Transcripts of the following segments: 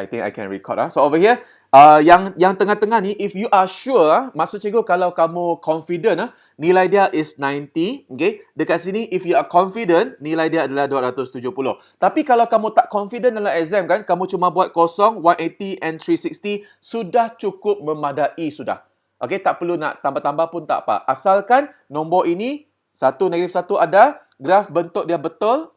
I think I can record. So over here, yang tengah-tengah ni, if you are sure, maksud cikgu kalau kamu confident, nilai dia is 90. Okay? Dekat sini, if you are confident, nilai dia adalah 270. Tapi kalau kamu tak confident dalam exam kan, kamu cuma buat kosong, 180 and 360, sudah cukup memadai sudah. Okay, tak perlu nak tambah-tambah pun tak apa. Asalkan nombor ini, 1, -1 ada, graf bentuk dia betul,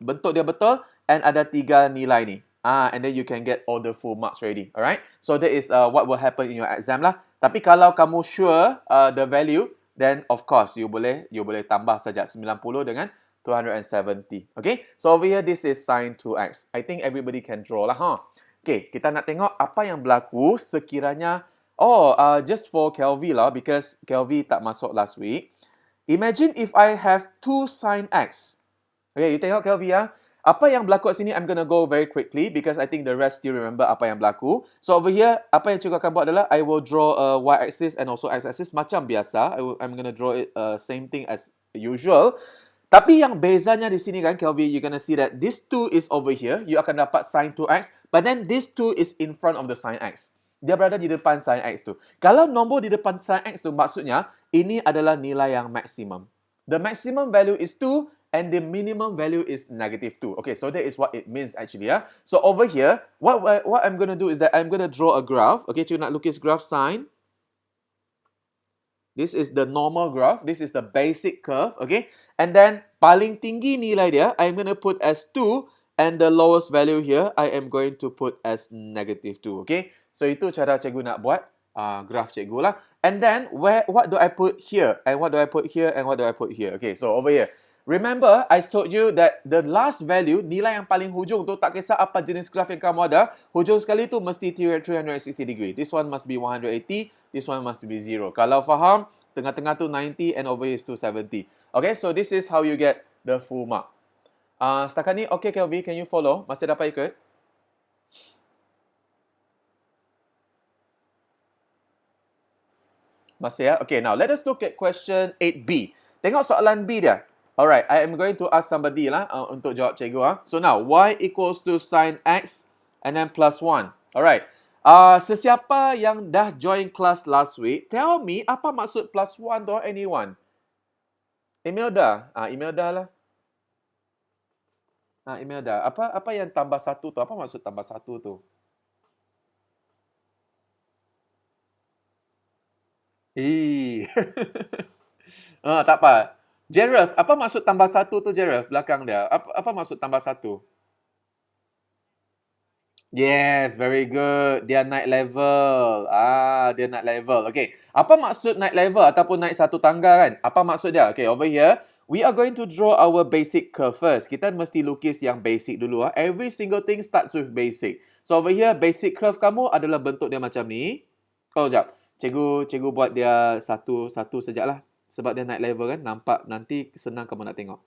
and ada 3 nilai ni. And then you can get all the full marks already. Alright? So that is what will happen in your exam lah. Tapi kalau kamu sure the value, then of course you boleh tambah saja 90 dengan 270. Okay? So over here, this is sin 2x. I think everybody can draw lah. Okay, kita nak tengok apa yang berlaku sekiranya, just for Kelvin lah, because Kelvin tak masuk last week. Imagine if I have 2 sin x. Okay, you tengok Kelvin ya. Apa yang berlaku kat sini, I'm gonna go very quickly because I think the rest still remember apa yang berlaku. So over here, apa yang cikgu akan buat adalah I will draw a y-axis and also x-axis macam biasa. I'm gonna draw it same thing as usual. Tapi yang bezanya di sini kan, Kelvin, you're gonna see that this 2 is over here. You akan dapat sin 2x. But then this 2 is in front of the sin x. Dia berada di depan sin x tu. Kalau nombor di depan sin x tu, maksudnya ini adalah nilai yang maksimum. The maximum value is 2 and the minimum value is -2. Okay, so that is what it means actually. So over here, what I'm going to do is that I'm going to draw a graph. Okay, cikgu nak lukis graph sine. This is the normal graph. This is the basic curve. Okay, and then paling tinggi nilai dia, I'm going to put as 2 and the lowest value here, I am going to put as -2. Okay, so itu cara cikgu nak buat graph cikgu lah. And then, what do I put here? And what do I put here? And what do I put here? Okay, so over here. Remember, I told you that the last value, nilai yang paling hujung tu, tak kisah apa jenis graph yang kamu ada, hujung sekali tu mesti 360 degree. This one must be 180, this one must be 0. Kalau faham, tengah-tengah tu 90 and over here is 270. Okay, so this is how you get the full mark. Setakat ni, okay Kelvin, can you follow? Masih dapat ikut? Masih ya? Okay, now let us look at question 8B. Tengok soalan B dia. Alright, I am going to ask somebody lah untuk jawab cikgu. So now, y equals to sin x and then plus 1. Alright. Sesiapa yang dah join class last week, tell me apa maksud plus 1 tu, anyone? Imelda. Imelda lah. Imelda. Apa yang tambah 1 tu? Apa maksud tambah 1 tu? Tak apa. Gerald, apa maksud tambah 1 tu, Gerald? Belakang dia. Apa maksud tambah 1? Yes, very good. Dia naik level. Dia naik level. Okay. Apa maksud naik level ataupun naik satu tangga kan? Apa maksud dia? Okay, over here, we are going to draw our basic curve first. Kita mesti lukis yang basic dulu. Every single thing starts with basic. So over here, basic curve kamu adalah bentuk dia macam ni. Sekejap. Cikgu buat dia satu sajalah. Sebab dia naik level kan, nampak nanti senang kamu nak tengok.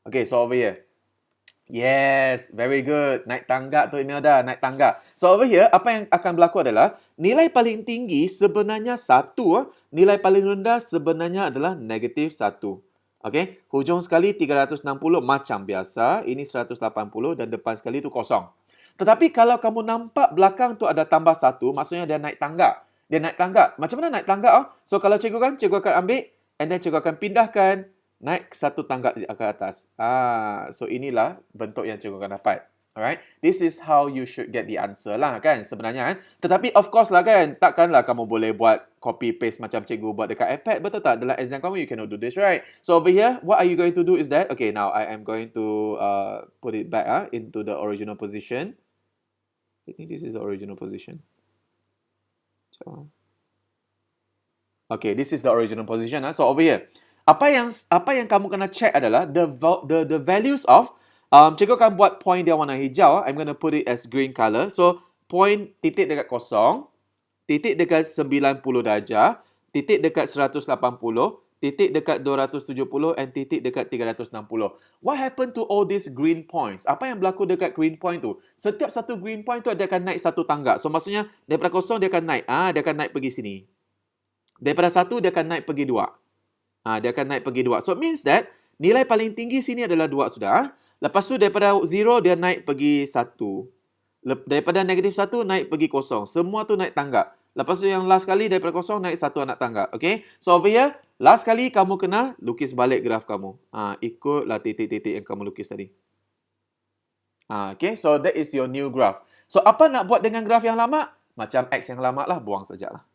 Okay, so over here. Yes, very good. Naik tangga tu Imelda, naik tangga. So over here, apa yang akan berlaku adalah, nilai paling tinggi sebenarnya 1. Nilai paling rendah sebenarnya adalah -1. Okay, hujung sekali 360 macam biasa. Ini 180 dan depan sekali tu kosong. Tetapi kalau kamu nampak belakang tu ada tambah 1, maksudnya dia naik tangga. Dia naik tangga. Macam mana naik tangga? So kalau cikgu akan ambil, and then cikgu akan pindahkan naik satu tangga ke atas. So inilah bentuk yang cikgu akan dapat. Alright? This is how you should get the answer lah kan sebenarnya kan. Tetapi of course lah kan, takkanlah kamu boleh buat copy paste macam cikgu buat dekat iPad. Betul tak? Dalam exam kamu, you cannot do this, right? So over here, what are you going to do is that, okay, now I am going to put it back into the original position. I think this is the original position. Okay, this is the original position. So over here, apa yang kamu kena check adalah the values of cikgu akan buat point dia warna hijau. I'm going to put it as green color. So point titik dekat kosong, titik dekat 90 darjah, titik dekat 180, titik dekat 270 and titik dekat 360. What happened to all these green points? Apa yang berlaku dekat green point tu? Setiap satu green point tu dia akan naik satu tangga. So maksudnya daripada kosong dia akan naik. Dia akan naik pergi sini. Daripada 1 dia akan naik pergi 2. Dia akan naik pergi 2. So it means that nilai paling tinggi sini adalah 2 sudah. Lepas tu daripada 0 dia naik pergi 1. Daripada -1 naik pergi kosong. Semua tu naik tangga. Lepas tu yang last kali daripada kosong naik satu anak tangga. Okay? So over here, last kali kamu kena lukis balik graf kamu. Ikutlah titik-titik yang kamu lukis tadi. Okay, so that is your new graph. So apa nak buat dengan graf yang lama? Macam X yang lama lah, buang sajalah.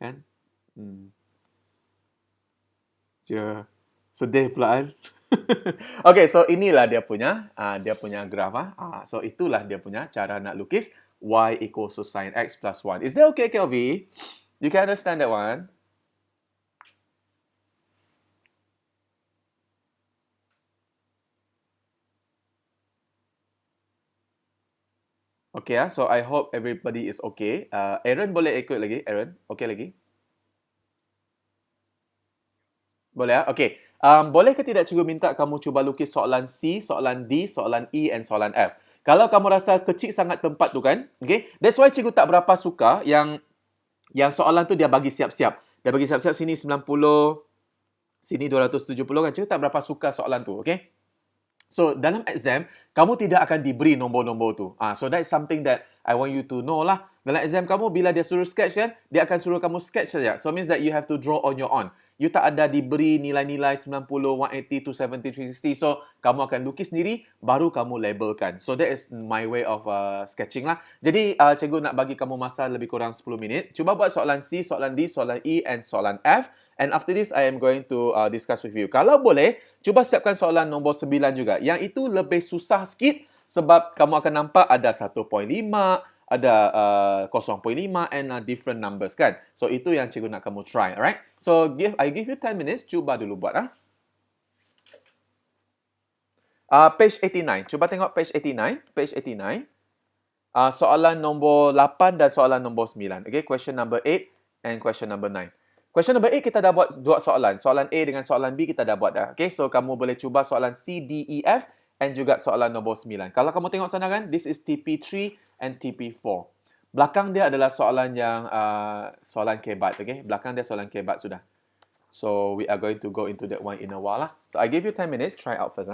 Kan? Sedih pula kan? Okay, so inilah dia punya graf. So itulah dia punya cara nak lukis y equals to sin x plus 1. Is that okay, Kelvy? You can understand that one? Okay, so I hope everybody is okay. Aaron boleh ikut lagi? Aaron, okay lagi? Boleh Okay. Boleh ke tidak cikgu minta kamu cuba lukis soalan C, soalan D, soalan E and soalan F? Kalau kamu rasa kecil sangat tempat tu kan, okay? That's why cikgu tak berapa suka yang soalan tu dia bagi siap-siap. Dia bagi siap-siap sini 90, sini 270 kan. Cikgu tak berapa suka soalan tu, okay? So, dalam exam, kamu tidak akan diberi nombor-nombor tu. So, that is something that I want you to know lah. Dalam exam kamu, bila dia suruh sketch kan, dia akan suruh kamu sketch saja. So, means that you have to draw on your own. You tak ada diberi nilai-nilai 90, 180, 270, 360. So, kamu akan lukis sendiri, baru kamu labelkan. So, that is my way of sketching lah. Jadi, cikgu nak bagi kamu masa lebih kurang 10 minit. Cuba buat soalan C, soalan D, soalan E and soalan F. And after this, I am going to discuss with you. Kalau boleh, cuba siapkan soalan nombor 9 juga. Yang itu lebih susah sikit sebab kamu akan nampak ada 1.5, ada 0.5 and different numbers kan. So, itu yang cikgu nak kamu try. Alright? So, I give you 10 minutes. Cuba dulu buat. Page 89. Cuba tengok page 89. Page 89. Soalan nombor 8 dan soalan nombor 9. Okay? Question number 8 and question number 9. Question number 8 kita dah buat dua soalan. Soalan A dengan soalan B kita dah buat dah. Okay, so kamu boleh cuba soalan C, D, E, F and juga soalan nombor 9. Kalau kamu tengok sana kan, this is TP3 and TP4. Belakang dia adalah soalan yang soalan kebat. Okay, belakang dia soalan kebat sudah. So we are going to go into that one in a while lah. So I give you 10 minutes. Try out first.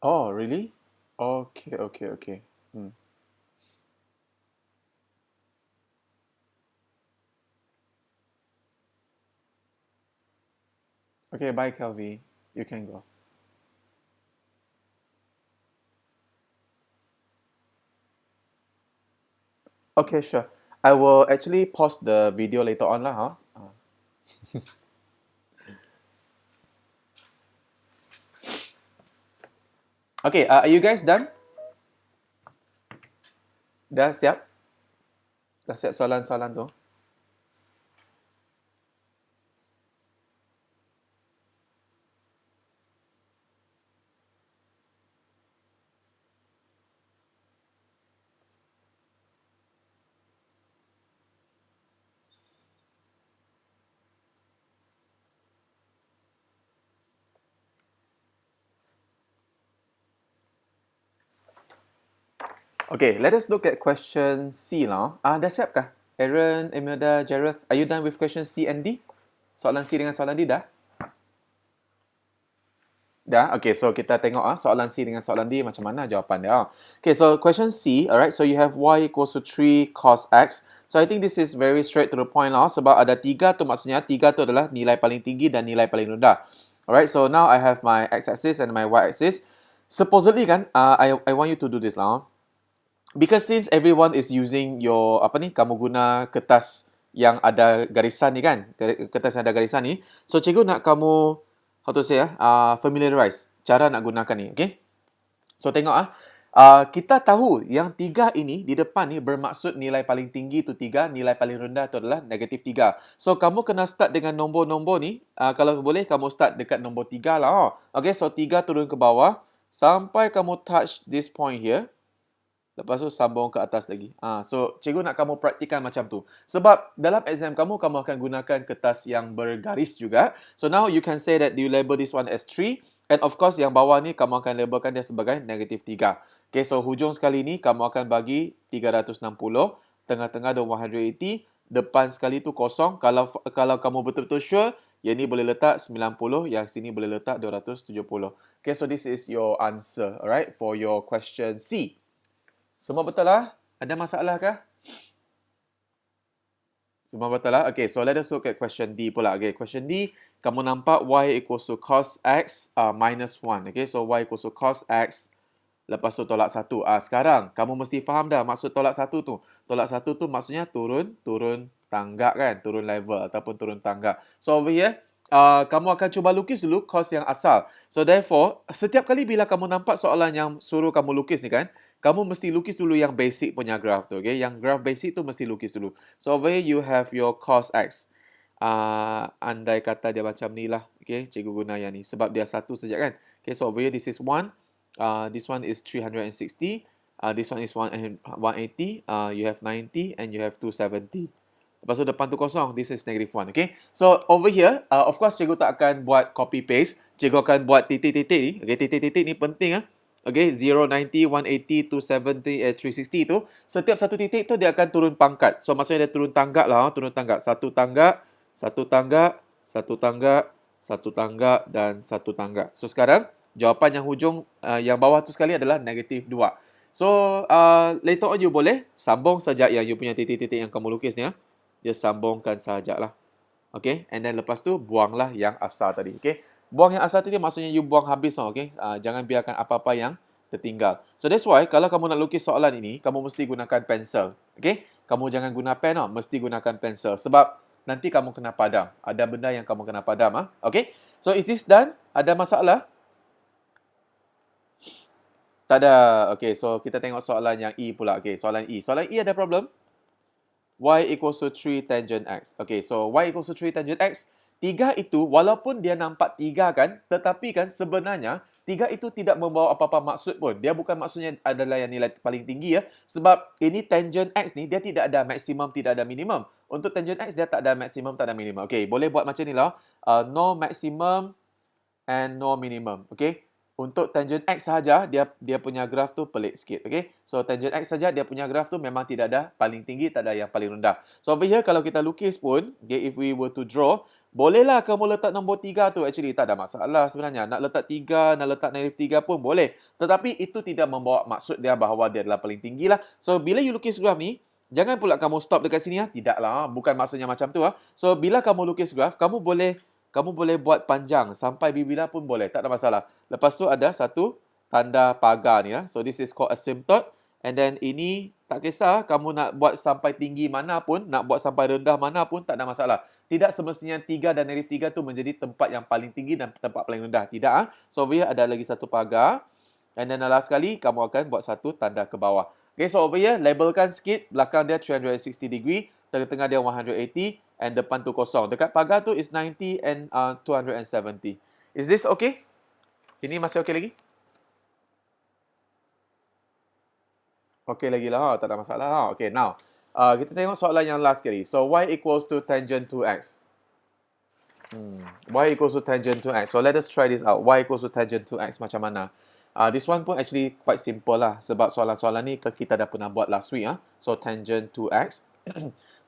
Oh, really? Okay, okay, okay. Hmm. Okay, bye, Kelvin. You can go. Okay, sure. I will actually pause the video later on lah, huh? Okay, are you guys done? Dah siap? Dah siap soalan-soalan tu? Okay, let us look at question C now. Dah siap kah? Aaron, Imelda, Jareth, are you done with question C and D? Soalan C dengan soalan D dah? Dah? Okay, so kita tengok soalan C dengan soalan D macam mana jawapan dia. Okay, so question C, alright, so you have y equals to 3 cos x. So I think this is very straight to the point lah, sebab ada 3 tu maksudnya 3 tu adalah nilai paling tinggi dan nilai paling rendah. Alright, so now I have my x-axis and my y-axis. Supposedly kan, I want you to do this lah. Because since everyone is using your apa ni, kamu guna kertas yang ada garisan ni kan, kertas yang ada garisan ni, so cikgu nak kamu how to say familiarize cara nak gunakan ni, okay? So tengok kita tahu yang 3 ini di depan ni bermaksud nilai paling tinggi tu 3, nilai paling rendah tu adalah negatif 3. So kamu kena start dengan nombor-nombor ni, kalau boleh kamu start dekat nombor 3 lah. Okay, so 3 turun ke bawah sampai kamu touch this point here. Lepas tu sambung ke atas lagi. So cikgu nak kamu praktikan macam tu. Sebab dalam exam kamu akan gunakan kertas yang bergaris juga. So now you can say that you label this one as 3. And of course yang bawah ni kamu akan labelkan dia sebagai negatif 3. Okay, so hujung sekali ni kamu akan bagi 360. Tengah-tengah ada 180. Depan sekali tu kosong. Kalau kamu betul-betul sure, yang ni boleh letak 90. Yang sini boleh letak 270. Okay, so this is your answer. Alright, for your question C. Semua betul lah? Ada masalah kah? Semua betul lah? Okay, so let us look at question D pula. Okay, question D, kamu nampak y equals to cos x minus 1. Okay, so y equals to cos x, lepas tu tolak 1. Sekarang, kamu mesti faham dah maksud tolak 1 tu. Tolak 1 tu maksudnya turun tangga kan? Turun level ataupun turun tangga. So over here, kamu akan cuba lukis dulu cos yang asal. So therefore, setiap kali bila kamu nampak soalan yang suruh kamu lukis ni kan, kamu mesti lukis dulu yang basic punya graph tu, okay? Yang graph basic tu mesti lukis dulu. So over here you have your cos x. Andai kata dia macam ni lah, okay? Cikgu guna yang ni sebab dia satu saja kan. Okay, so over here this is 1. This one is 360. This one is 180. You have 90 and you have 270. Lepas tu depan tu kosong. This is negative 1. Okay. So over here, of course cikgu tak akan buat copy paste. Cikgu akan buat titik-titik ni. Okay, titik-titik ni penting Okay, 0, 90, 180, 270, 360 tu. Setiap satu titik tu dia akan turun pangkat. So maksudnya dia turun tangga lah. Turun tangga. Satu tangga, satu tangga, satu tangga, satu tangga dan satu tangga. So sekarang, jawapan yang hujung yang bawah tu sekali adalah negatif 2. So later on you boleh sambung saja yang you punya titik-titik yang kamu lukis ni. Dia sambungkan sajalah. Okay, and then lepas tu buanglah yang asal tadi. Okay, buang yang asal tadi maksudnya you buang habis. Okay, jangan biarkan apa-apa yang tertinggal. So that's why kalau kamu nak lukis soalan ini, kamu mesti gunakan pensel. Okay, kamu jangan guna pen. Mesti gunakan pensel. Sebab nanti kamu kena padam. Ada benda yang kamu kena padam. Okay, so is this done? Ada masalah? Tak ada. Okay, so kita tengok soalan yang E pula. Okay, soalan E. Soalan E ada problem? Y equals to 3 tangent x. Okay, so y equals to 3 tangent x. 3 itu, walaupun dia nampak 3 kan, tetapi kan sebenarnya 3 itu tidak membawa apa-apa maksud pun. Dia bukan maksudnya adalah yang nilai paling tinggi Sebab ini tangent x ni, dia tidak ada maksimum, tidak ada minimum. Untuk tangent x, dia tak ada maksimum, tak ada minimum. Okay, boleh buat macam ni lah. No maximum and no minimum. Okay. Untuk tangent x sahaja, dia punya graf tu pelik sikit. Okay. So, tangent x saja dia punya graf tu memang tidak ada paling tinggi, tak ada yang paling rendah. So, over here kalau kita lukis pun, okay, if we were to draw, Bolehlah kamu letak nombor 3 tu, actually tak ada masalah sebenarnya. Nak letak 3, nak letak -3 pun boleh. Tetapi itu tidak membawa maksud dia bahawa dia adalah paling tinggi lah. So, bila you lukis graf ni, jangan pula kamu stop dekat sini. Tidaklah, bukan maksudnya macam tu. So, bila kamu lukis graf, kamu boleh buat panjang sampai bila pun boleh. Tak ada masalah. Lepas tu ada satu tanda pagar ni. So, this is called asymptote. And then ini tak kisah kamu nak buat sampai tinggi mana pun, nak buat sampai rendah mana pun, tak ada masalah. Tidak semestinya 3 dan -3 tu menjadi tempat yang paling tinggi dan tempat paling rendah. Tidak. So, over here ada lagi satu pagar. And then last sekali, kamu akan buat satu tanda ke bawah. Okay, so over here, labelkan sikit. Belakang dia 360 degree. Tengah-tengah dia 180. And depan tu kosong. Dekat pagar tu is 90 and 270. Is this okay? Ini masih okay lagi? Okay lagi lah. Tak ada masalah. Okay, now. Kita tengok soalan yang last sekali. So, y equals to tangent 2x. Y equals to tangent 2x. So, let us try this out. Y equals to tangent 2x macam mana? This one pun actually quite simple lah. Sebab soalan-soalan ni kita dah pernah buat last week. So, tangent 2x.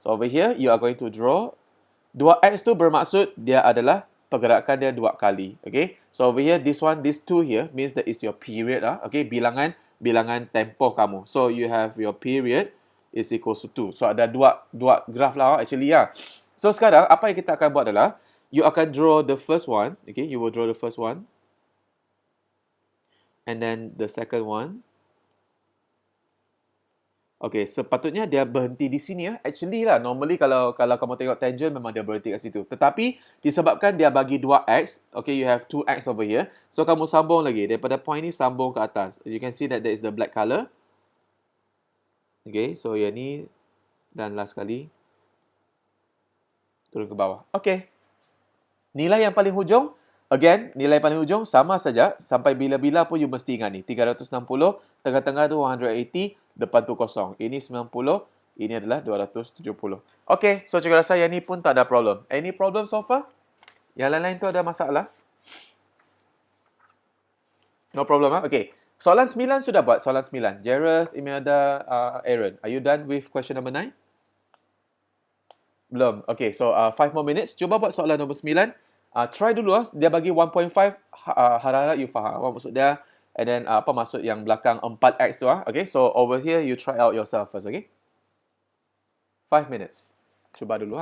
So, over here, you are going to draw. 2x tu bermaksud dia adalah pergerakan dia 2 kali. Okay. So, over here, this 2 here means that is your period. Okay. Bilangan tempoh kamu. So, you have your period is equals to 2. So, ada dua graf lah actually ya. So, sekarang apa yang kita akan buat adalah you akan draw the first one. Okay. You will draw the first one. And then the second one. Okay, sepatutnya dia berhenti di sini ya. Actually lah, normally kalau kamu tengok tangent memang dia berhenti kat situ. Tetapi disebabkan dia bagi 2x, okay, you have 2x over here. So kamu sambung lagi daripada point ni sambung ke atas. You can see that there is the black color. Okay, so yang ni dan last kali turun ke bawah. Okay. Nilai yang paling hujung, again, nilai paling hujung sama saja. Sampai bila-bila pun you mesti ingat ni. 360, tengah-tengah tu 180, depan tu kosong. Ini 90, ini adalah 270. Okay, so cikgu rasa yang ni pun tak ada problem. Any problem so far? Yang lain-lain tu ada masalah? No problem ah. Okay. Soalan 9 sudah buat. Soalan 9. Jareth, Imelda, Aaron. Are you done with question number 9? Belum. Okay, so 5 more minutes. Cuba buat soalan nombor 9. Try dulu dia bagi 1.5, harap-harap you faham apa maksud dia, and then apa maksud yang belakang 4x tu Okay, so over here you try out yourself first, okay? 5 minutes. Cuba dulu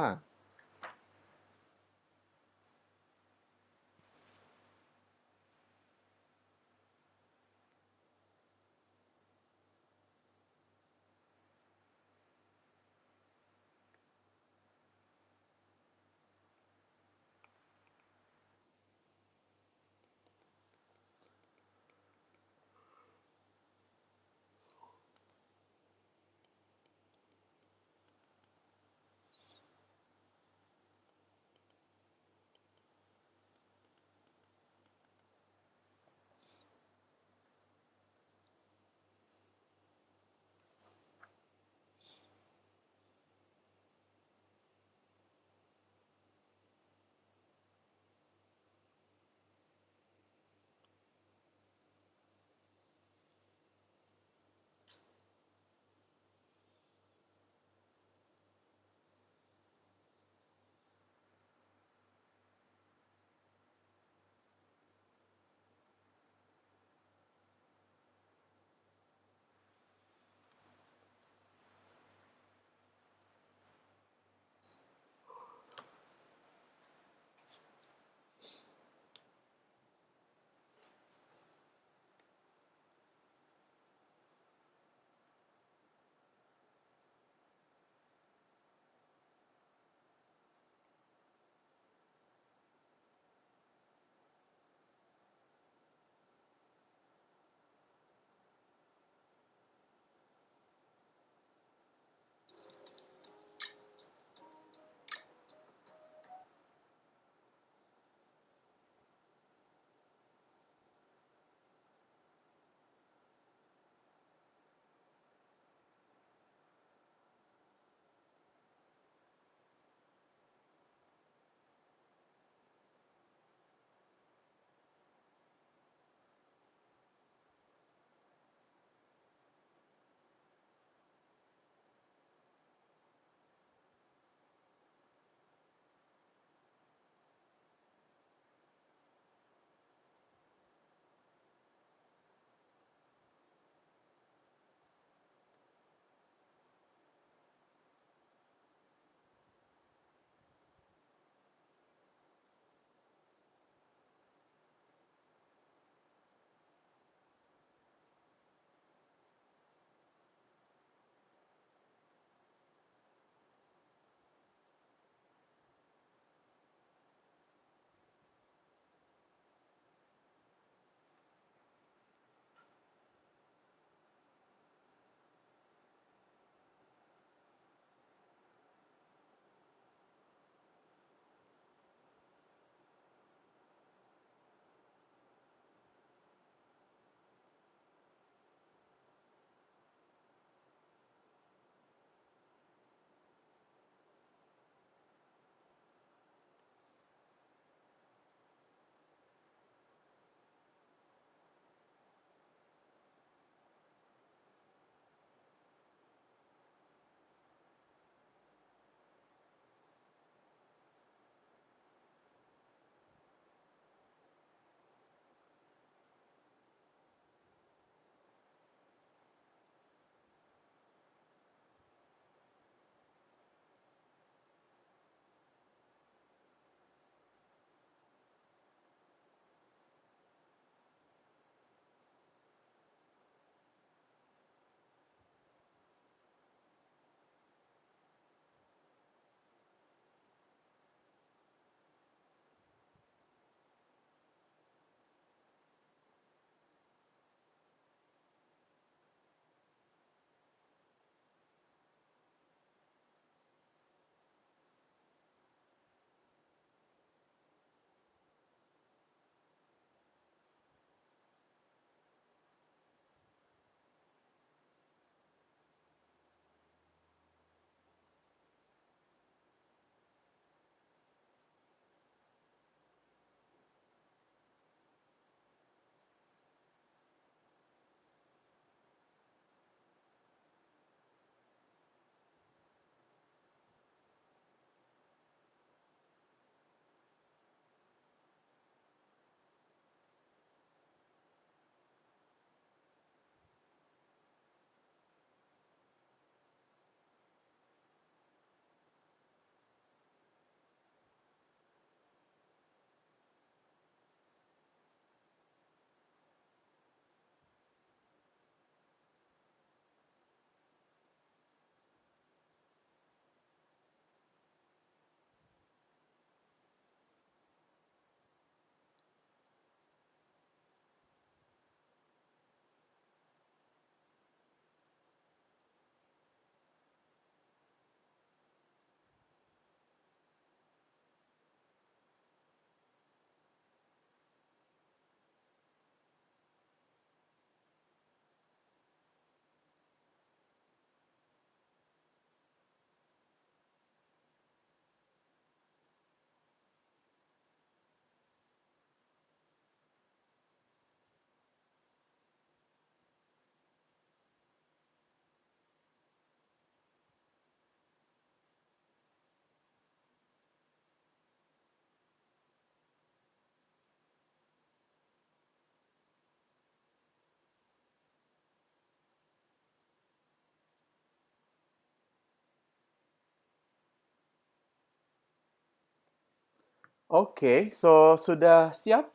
Okay, so sudah siap?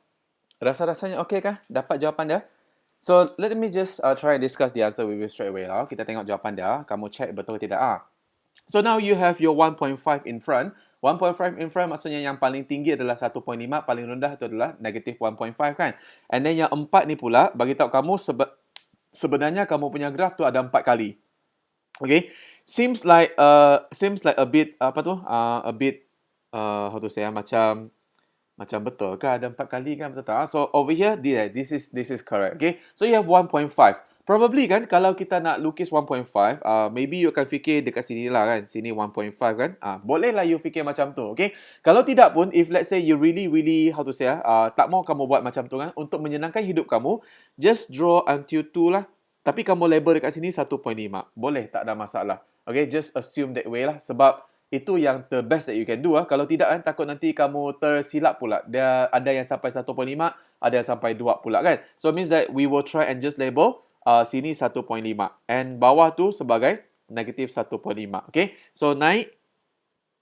Rasa-rasanya okay kah? Dapat jawapan dia? So, let me just try and discuss the answer with you straight away lah. Kita tengok jawapan dia. Kamu check betul ke tidak. So now you have your 1.5 in front. 1.5 in front maksudnya yang paling tinggi adalah 1.5, paling rendah itu adalah negative 1.5 kan. And then yang 4 ni pula, bagi tahu kamu sebenarnya kamu punya graf tu ada 4 kali. Okay, seems like a bit apa tu? A bit how to say macam betul ke ada 4 kali kan, betul tak? So over here this is correct. Okay, so you have 1.5. Probably kan kalau kita nak lukis 1.5, maybe you akan fikir dekat sini lah kan, sini 1.5 kan. Boleh lah you fikir macam tu. Okay, kalau tidak pun, if let's say you really how to say tak mau kamu buat macam tu kan, untuk menyenangkan hidup kamu, just draw until 2 lah. Tapi kamu label dekat sini 1.5. Boleh, tak ada masalah. Okay, just assume that way lah. Sebab itu yang the best that you can do. Kalau tidak kan, takut nanti kamu tersilap pula. Dia ada yang sampai 1.5, ada yang sampai 2 pula kan. So, means that we will try and just label sini 1.5. And bawah tu sebagai negative 1.5. Okay, so naik,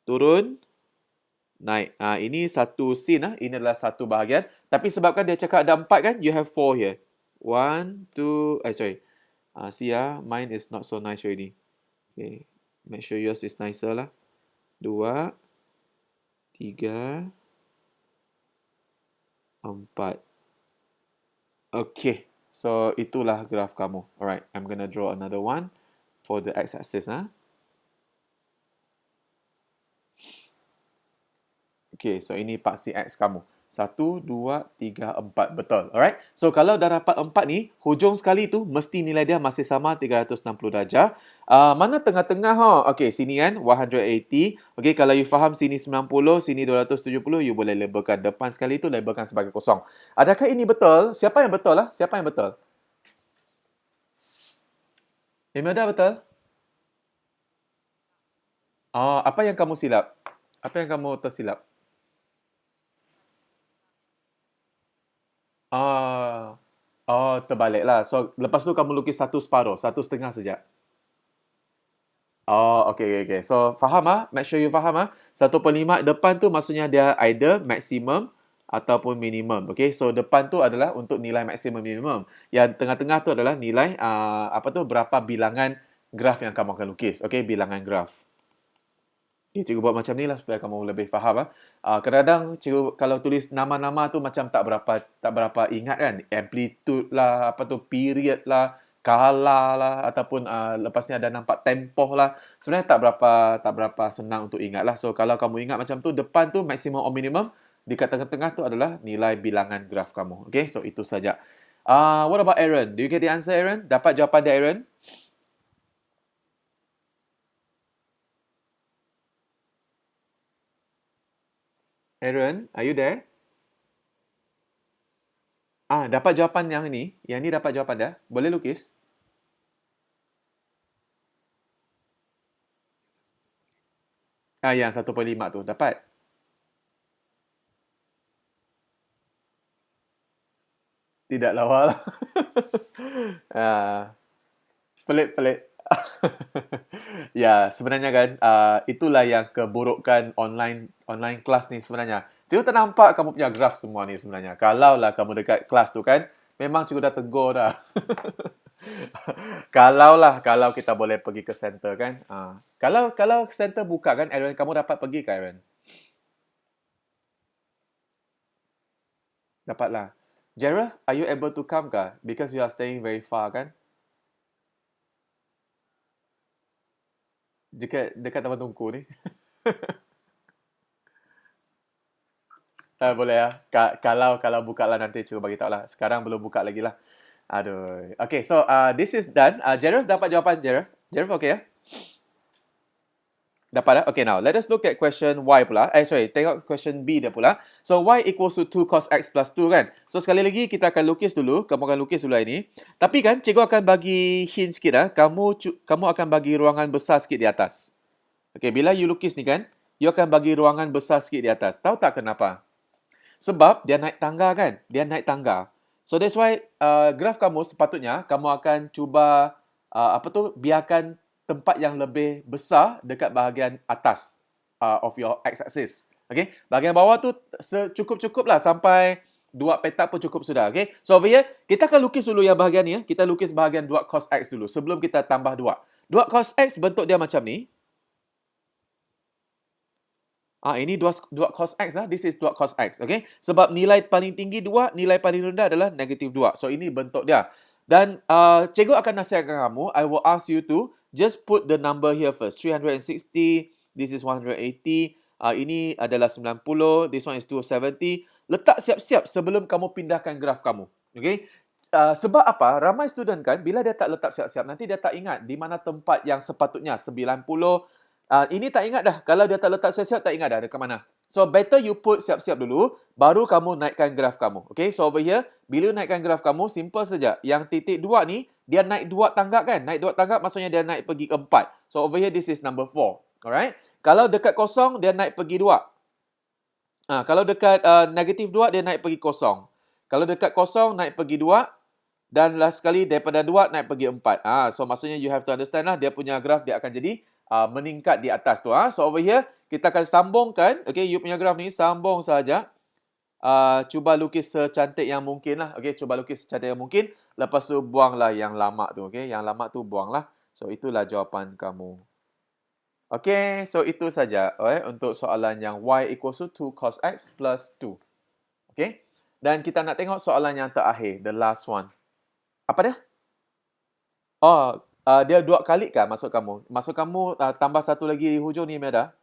turun, naik. Ini satu scene. Ini adalah satu bahagian. Tapi sebabkan dia cakap ada 4 kan, you have 4 here. 1, 2, sorry. See mine is not so nice already. Okay, make sure yours is nicer lah. 2, 3, 4. Okay, so itulah graf kamu. Alright, I'm gonna draw another one for the x-axis. Okay, so ini paksi X kamu. 1, 2, 3, 4. Betul. Alright. So, kalau dah dapat 4 ni, hujung sekali tu mesti nilai dia masih sama 360 darjah. Mana tengah-tengah? Okay, sini kan 180. Okay, kalau you faham sini 90, sini 270, you boleh labelkan. Depan sekali tu labelkan sebagai kosong. Adakah ini betul? Siapa yang betul lah? Siapa yang betul? Imelda betul? Apa yang kamu silap? Apa yang kamu tersilap? Terbaliklah. So, lepas tu kamu lukis satu separuh, satu setengah saja. Okay. So, faham Make sure you faham 1.5 depan tu maksudnya dia either maximum ataupun minimum. Okay, so depan tu adalah untuk nilai maksimum minimum. Yang tengah-tengah tu adalah nilai berapa bilangan graf yang kamu akan lukis. Okay, bilangan graf. Okay, cikgu buat macam ni lah supaya kamu lebih faham. Kadang-kadang cikgu kalau tulis nama-nama tu macam tak berapa ingat kan. Amplitude lah, period lah, kala lah, ataupun lepas ni ada nampak tempoh lah. Sebenarnya tak berapa senang untuk ingat lah. So kalau kamu ingat macam tu, depan tu maximum or minimum, dekat tengah-tengah tu adalah nilai bilangan graf kamu. Okay, so itu saja. What about Aaron? Do you get the answer, Aaron? Dapat jawapan dia, Aaron? Aaron, are you there? Dapat jawapan yang ni. Yang ni dapat jawapan dah. Boleh lukis? Yang 1.5 tu. Dapat? Tidak lawa lah. Pelik-pelik. Ya, sebenarnya kan, itulah yang keburukan online kelas ni sebenarnya. Cikgu tak nampak kamu punya graf semua ni sebenarnya. Kalau lah kamu dekat kelas tu kan, memang cikgu dah tegur dah. Kalau kita boleh pergi ke center kan. Kalau center buka kan, Aaron, kamu dapat pergi ke Aaron? Dapatlah. Jareth, are you able to come ke? Because you are staying very far kan? Dekat Taman Tungku ni. Boleh ya. Kalau buka lah nanti cuba bagi tahu lah. Sekarang belum buka lagi lah. Aduh. Okay, so this is done. Jareth dapat jawapan, Jareth? Jareth okay ya? Dapat Okay, now let us look at question Y pula. Tengok question B dia pula. So Y equals to 2 cos X plus 2 kan? So sekali lagi kita akan lukis dulu. Kamu akan lukis dulu ini. Tapi kan cikgu akan bagi hint sikit Kamu akan bagi ruangan besar sikit di atas. Okay, bila you lukis ni kan, you akan bagi ruangan besar sikit di atas. Tahu tak kenapa? Sebab dia naik tangga kan? Dia naik tangga. So that's why graf kamu sepatutnya kamu akan cuba biarkan tempat yang lebih besar dekat bahagian atas of your x-axis. Okay, bahagian bawah tu secukup-cukup lah sampai 2 petak pun cukup sudah. Okay, so over here, kita akan lukis dulu yang bahagian ni. Kita lukis bahagian 2 cos X dulu sebelum kita tambah 2. 2 cos X bentuk dia macam ni. Ini 2 cos X lah. This is 2 cos X. Okay, sebab nilai paling tinggi 2, nilai paling rendah adalah negatif 2. So, ini bentuk dia. Dan cikgu akan nasihatkan kamu, I will ask you to just put the number here first. 360, this is 180, ini adalah 90, this one is 270. Letak siap-siap sebelum kamu pindahkan graf kamu. Okay? Sebab apa? Ramai student kan, bila dia tak letak siap-siap, nanti dia tak ingat di mana tempat yang sepatutnya 90. Ini tak ingat dah. Kalau dia tak letak siap-siap, tak ingat dah dekat mana. So, better you put siap-siap dulu, baru kamu naikkan graf kamu. Okay, so over here, bila naikkan graf kamu, simple saja. Yang titik 2 ni, dia naik 2 tanggap kan? Naik 2 tanggap maksudnya dia naik pergi ke 4. So, over here, this is number 4. Alright? Kalau dekat kosong, dia naik pergi 2. Kalau dekat negatif 2, dia naik pergi kosong. Kalau dekat kosong, naik pergi 2. Dan last sekali, daripada 2, naik pergi 4. So, maksudnya you have to understand lah, dia punya graf, dia akan jadi meningkat di atas tu. So over here kita akan sambungkan. Okay, you punya graf ni sambung saja. Cuba lukis secantik yang mungkin lah. Okay, cuba lukis secantik yang mungkin. Lepas tu buanglah yang lama tu. Okay, yang lama tu buanglah. So itulah jawapan kamu. Okay, so itu saja untuk soalan yang y equals to 2 cos x plus 2. Okay, dan kita nak tengok soalan yang terakhir, the last one. Apa dia? Dia 2 kali kah maksud kamu? Maksud kamu tambah satu lagi di hujung ni, Meda?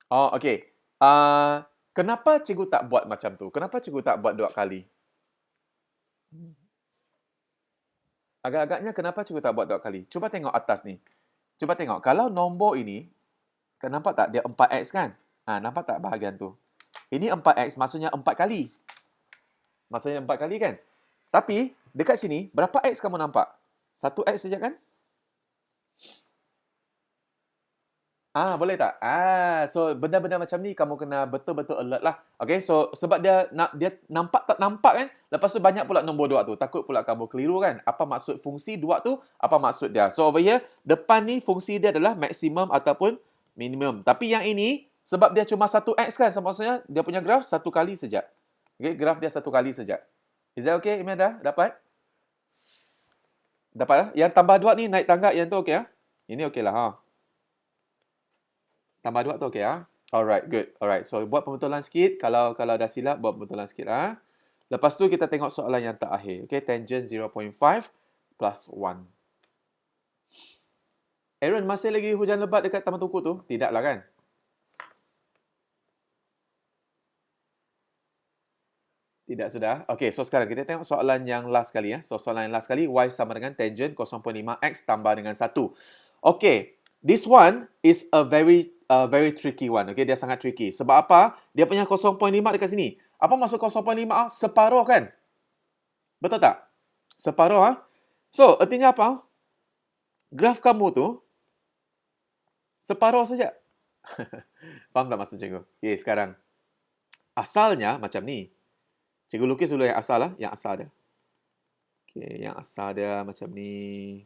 Okey. Kenapa cikgu tak buat macam tu? Kenapa cikgu tak buat 2 kali? Agak-agaknya kenapa cikgu tak buat 2 kali? Cuba tengok atas ni. Cuba tengok. Kalau nombor ini, nampak tak? Dia 4x kan? Nampak tak bahagian tu? Ini 4x maksudnya 4 kali. Maksudnya 4 kali kan? Tapi, dekat sini, berapa x kamu nampak? 1x saja kan? Boleh tak? So benda-benda macam ni kamu kena betul-betul alert lah. Okay, so sebab dia nampak tak nampak kan? Lepas tu banyak pula nombor 2 tu. Takut pula kamu keliru kan? Apa maksud fungsi 2 tu? Apa maksud dia? So over here, depan ni fungsi dia adalah maksimum ataupun minimum. Tapi yang ini, sebab dia cuma 1x kan? So, maksudnya dia punya graf 1 kali saja. Okay, graf dia 1 kali saja. Is that okay, Imelda? Dapat? Dapat? Yang tambah 2 ni naik tangga, yang tu okay? Ini okay lah. Tambah 2 tu okey Alright, good. Alright, so buat pembetulan sikit. Kalau dah silap, buat pembetulan sikit Lepas tu kita tengok soalan yang terakhir. Okay, tangent 0.5 plus 1. Aaron, masih lagi hujan lebat dekat Taman Tuku tu? Tidaklah kan? Tidak sudah. Okay, so sekarang kita tengok soalan yang last kali. So soalan yang last kali, y sama dengan tangent 0.5x tambah dengan 1. Okay, this one is a very tricky one. Okay, dia sangat tricky. Sebab apa? Dia punya 0.5 dekat sini. Apa maksud 0.5? Separuh kan? Betul tak? Separuh So, artinya apa? Graf kamu tu separuh saja. Faham tak maksud cikgu? Okay, sekarang. Asalnya macam ni. Cikgu lukis dulu yang asal yang asal dia. Okay, yang asal dia macam ni.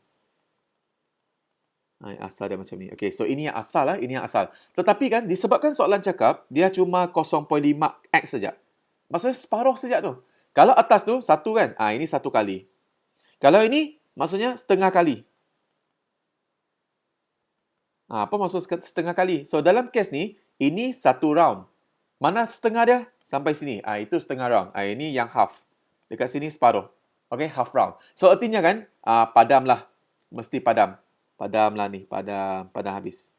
Asal dia macam ni. Okay, so ini yang asal ini yang asal. Tetapi kan, disebabkan soalan cakap, dia cuma 0.5x saja. Maksudnya separuh saja tu. Kalau atas tu, 1 kan? Ini 1 kali. Kalau ini, maksudnya setengah kali. Apa maksud setengah kali? So, dalam kes ni, ini 1 round. Mana setengah dia? Sampai sini. Itu setengah round. Ini yang half. Dekat sini separuh. Okay, half round. So, artinya kan, padamlah. Mesti padam. Padam lah ni. Padam habis.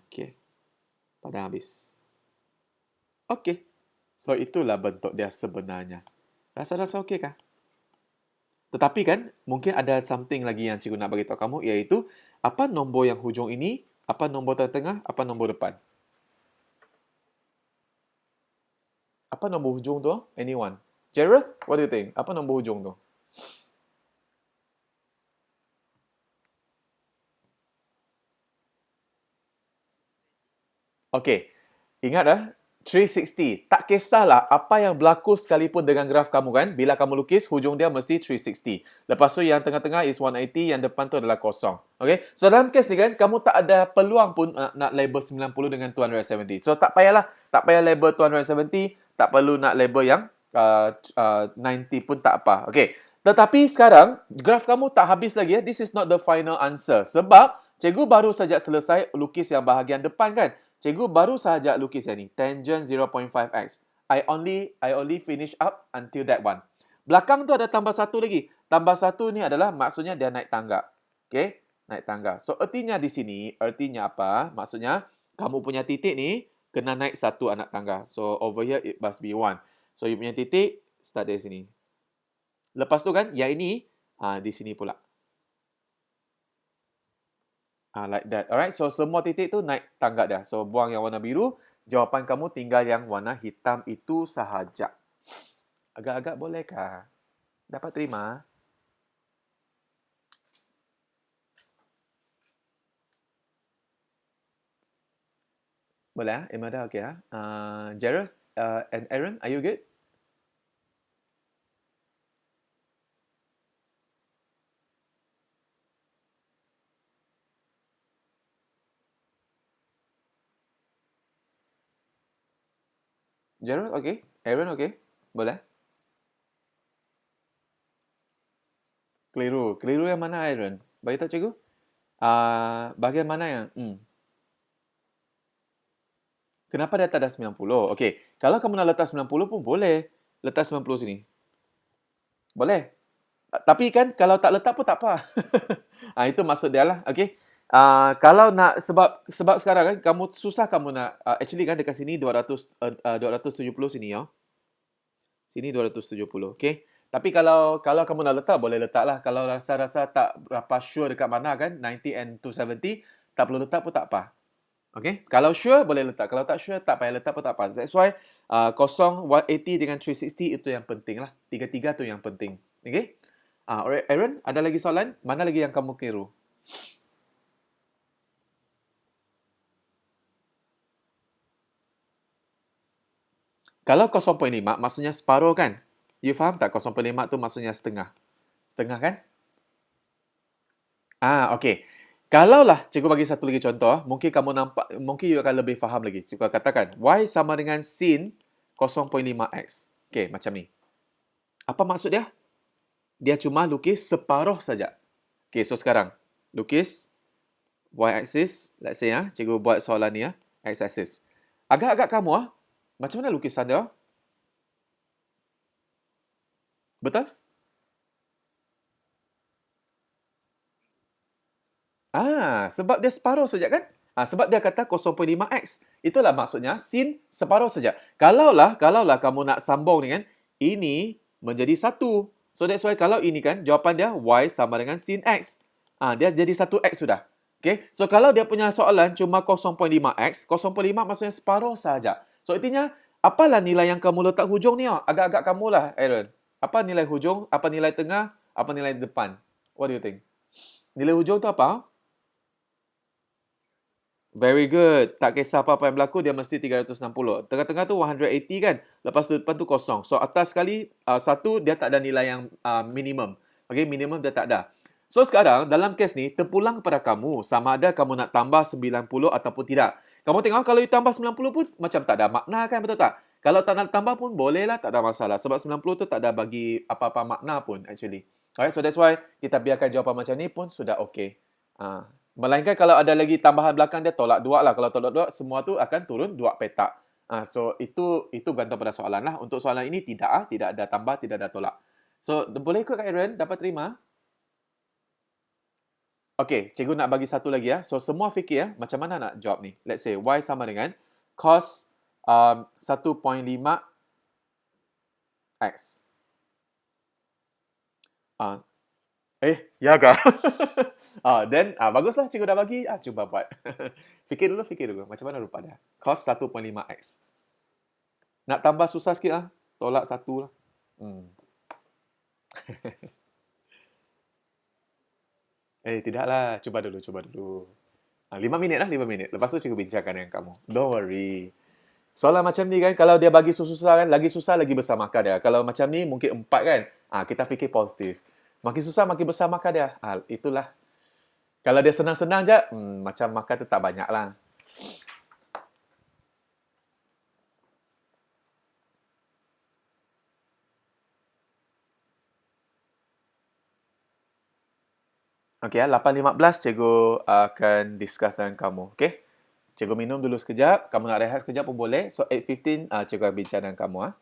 Okay. Padam habis. Okay. So, itulah bentuk dia sebenarnya. Rasa-rasa okey kah? Tetapi kan, mungkin ada something lagi yang cikgu nak beritahu kamu, iaitu apa nombor yang hujung ini, apa nombor tengah, apa nombor depan. Apa nombor hujung tu? Anyone? Jareth, what do you think? Apa nombor hujung tu? Okay. Ingat 360. Tak kisahlah apa yang berlaku sekalipun dengan graf kamu kan. Bila kamu lukis, hujung dia mesti 360. Lepas tu yang tengah-tengah is 180, yang depan tu adalah kosong. Okay? So dalam kes ni kan, kamu tak ada peluang pun nak label 90 dengan 270. So tak payahlah. Tak payah label 270. Tak perlu nak label yang 90 pun tak apa. Okay. Tetapi sekarang, graf kamu tak habis lagi. This is not the final answer. Sebab cikgu baru saja selesai lukis yang bahagian depan kan. Cikgu baru sahaja lukis yang ni, tangent 0.5x. I only finish up until that one. Belakang tu ada tambah satu lagi. Tambah satu ni adalah maksudnya dia naik tangga. Okay? Naik tangga. So, artinya di sini, artinya apa? Maksudnya, kamu punya titik ni kena naik satu anak tangga. So, over here it must be 1. So, you punya titik start dari sini. Lepas tu kan, yang ini di sini pula. Like that. Alright, so semua titik tu naik tangga dah. So, buang yang warna biru. Jawapan kamu tinggal yang warna hitam itu sahaja. Agak-agak bolehkah? Dapat terima? Boleh? Imelda, okay. Jared and Aaron, are you good? Jared, okay. Aaron, okay. Boleh? Keliru. Keliru yang mana, Aaron? Bagi tahu cikgu. Bahagian mana yang... Kenapa dia tak ada 90? Okay. Kalau kamu nak letak 90 pun boleh. Letak 90 sini. Boleh. Tapi kan kalau tak letak pun tak apa. Itu maksud dia lah. Okay. Kalau nak sebab sekarang kan kamu susah kamu nak actually kan dekat sini 270 sini ya. Sini 270, okay. Tapi kalau kamu nak letak boleh letak lah. Kalau rasa tak berapa sure dekat mana kan 90 and 270 tak perlu letak pun tak apa. Okay. Kalau sure boleh letak. Kalau tak sure tak payah letak pun tak apa. That's why 180 dengan 360 itu yang penting lah. Tiga-tiga tu yang penting. Okay. Alright, Aaron, ada lagi soalan? Mana lagi yang kamu keliru? Kalau 0.5 maksudnya separuh kan? You faham tak 0.5 tu maksudnya setengah? Setengah kan? Okey. Kalaulah cikgu bagi satu lagi contoh, mungkin kamu nampak, mungkin you akan lebih faham lagi. Cikgu katakan, y sama dengan sin 0.5x. Okey, macam ni. Apa maksud dia? Dia cuma lukis separuh saja. Okey, so sekarang lukis y-axis, let's say cikgu buat soalan ni x-axis. Agak-agak kamu macam mana lukisan dia? Betul? Sebab dia separuh saja kan? Sebab dia kata 0.5x. Itulah maksudnya sin separuh saja. Kalaulah kamu nak sambung dengan ini menjadi 1. So that's why kalau ini kan jawapan dia y sama dengan sin x. Dia jadi 1x sudah. Okay? So kalau dia punya soalan cuma 0.5x, 0.5 maksudnya separuh saja. So artinya apalah nilai yang kamu letak hujung ni? Agak-agak kamulah, Aaron. Apa nilai hujung? Apa nilai tengah? Apa nilai depan? What do you think? Nilai hujung tu apa? Very good. Tak kisah apa-apa yang berlaku, dia mesti 360. Tengah-tengah tu 180 kan? Lepas tu depan tu kosong. So, atas sekali, satu, dia tak ada nilai yang minimum. Okay, minimum dia tak ada. So, sekarang, dalam kes ni, terpulang kepada kamu. Sama ada kamu nak tambah 90 ataupun tidak. Kamu tengok, kalau you tambah 90 pun, macam tak ada makna kan, betul tak? Kalau tak nak tambah pun, bolehlah, tak ada masalah. Sebab 90 tu tak ada bagi apa-apa makna pun, actually. Alright, so that's why kita biarkan jawapan macam ni pun sudah okay. Melainkan kalau ada lagi tambahan belakang dia tolak 2 lah. Kalau tolak 2, semua tu akan turun 2 petak. So itu gantung pada soalan lah. Untuk soalan ini tidak ada tambah, tidak ada tolak. So boleh ikut Kak Aaron? Dapat terima? Okay, cikgu nak bagi satu lagi So semua fikir macam mana nak jawab ni. Let's say y sama dengan cos 1.5 x. Ya kah? Then baguslah cikgu dah bagi. Cuba buat. Fikir dulu. Macam mana rupa dia? Cos 1.5x. Nak tambah susah sikit Tolak 1 lah. Tidaklah. Cuba dulu. 5 minit lah, 5 minit. Lepas tu cikgu bincangkan dengan kamu. Don't worry. Soalan macam ni kan, kalau dia bagi susah kan, lagi susah lagi besar markah dia. Kalau macam ni mungkin 4 kan, kita fikir positif. Makin susah makin besar markah dia. Itulah. Kalau dia senang-senang je, macam markah tu tak banyak lah. Okey, 8.15 cikgu akan discuss dengan kamu. Okey? Cikgu minum dulu sekejap. Kamu nak rehat sekejap pun boleh. So 8.15 cikgu akan bincang dengan kamu.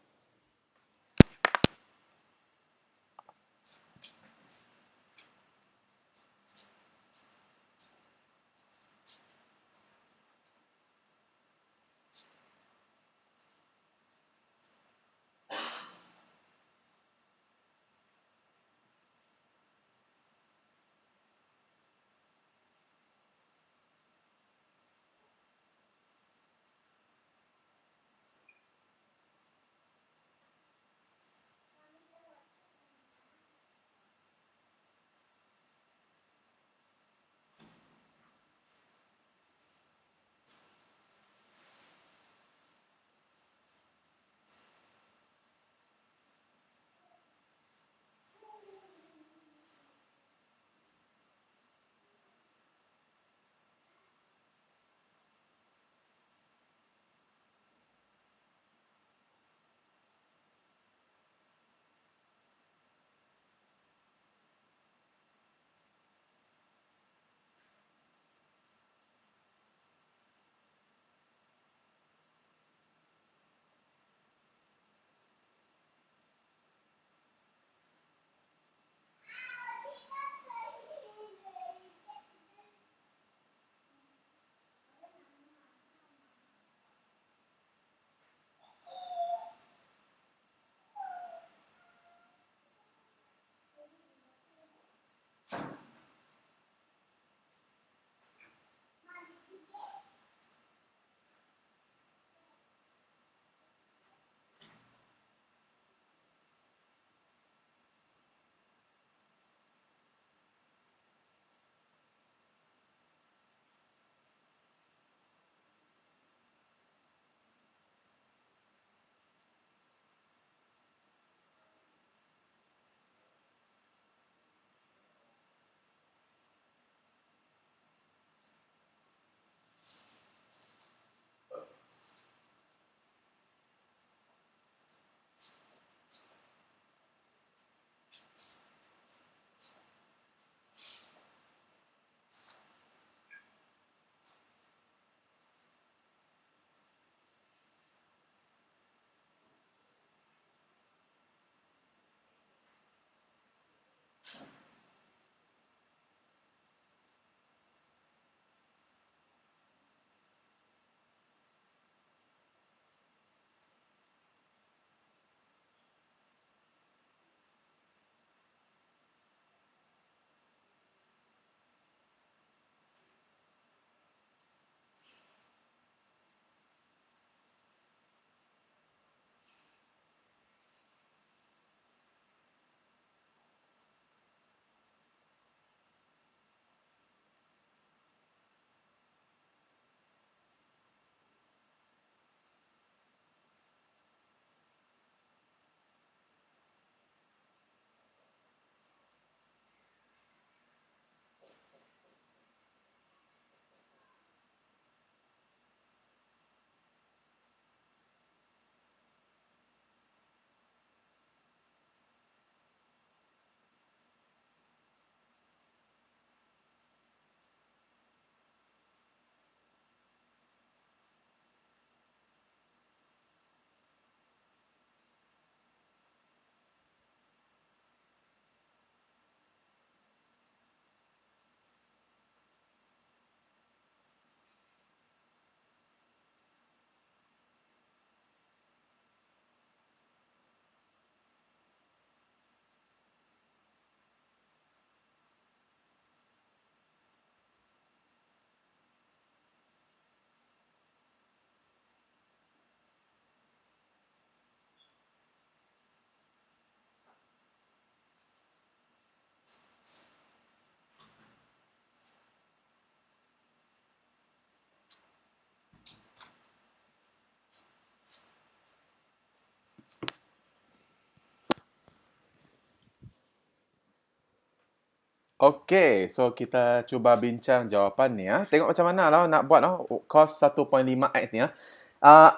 Okey, so kita cuba bincang jawapan ni ya. Tengok macam mana lah nak buat cos 1.5x ni ya.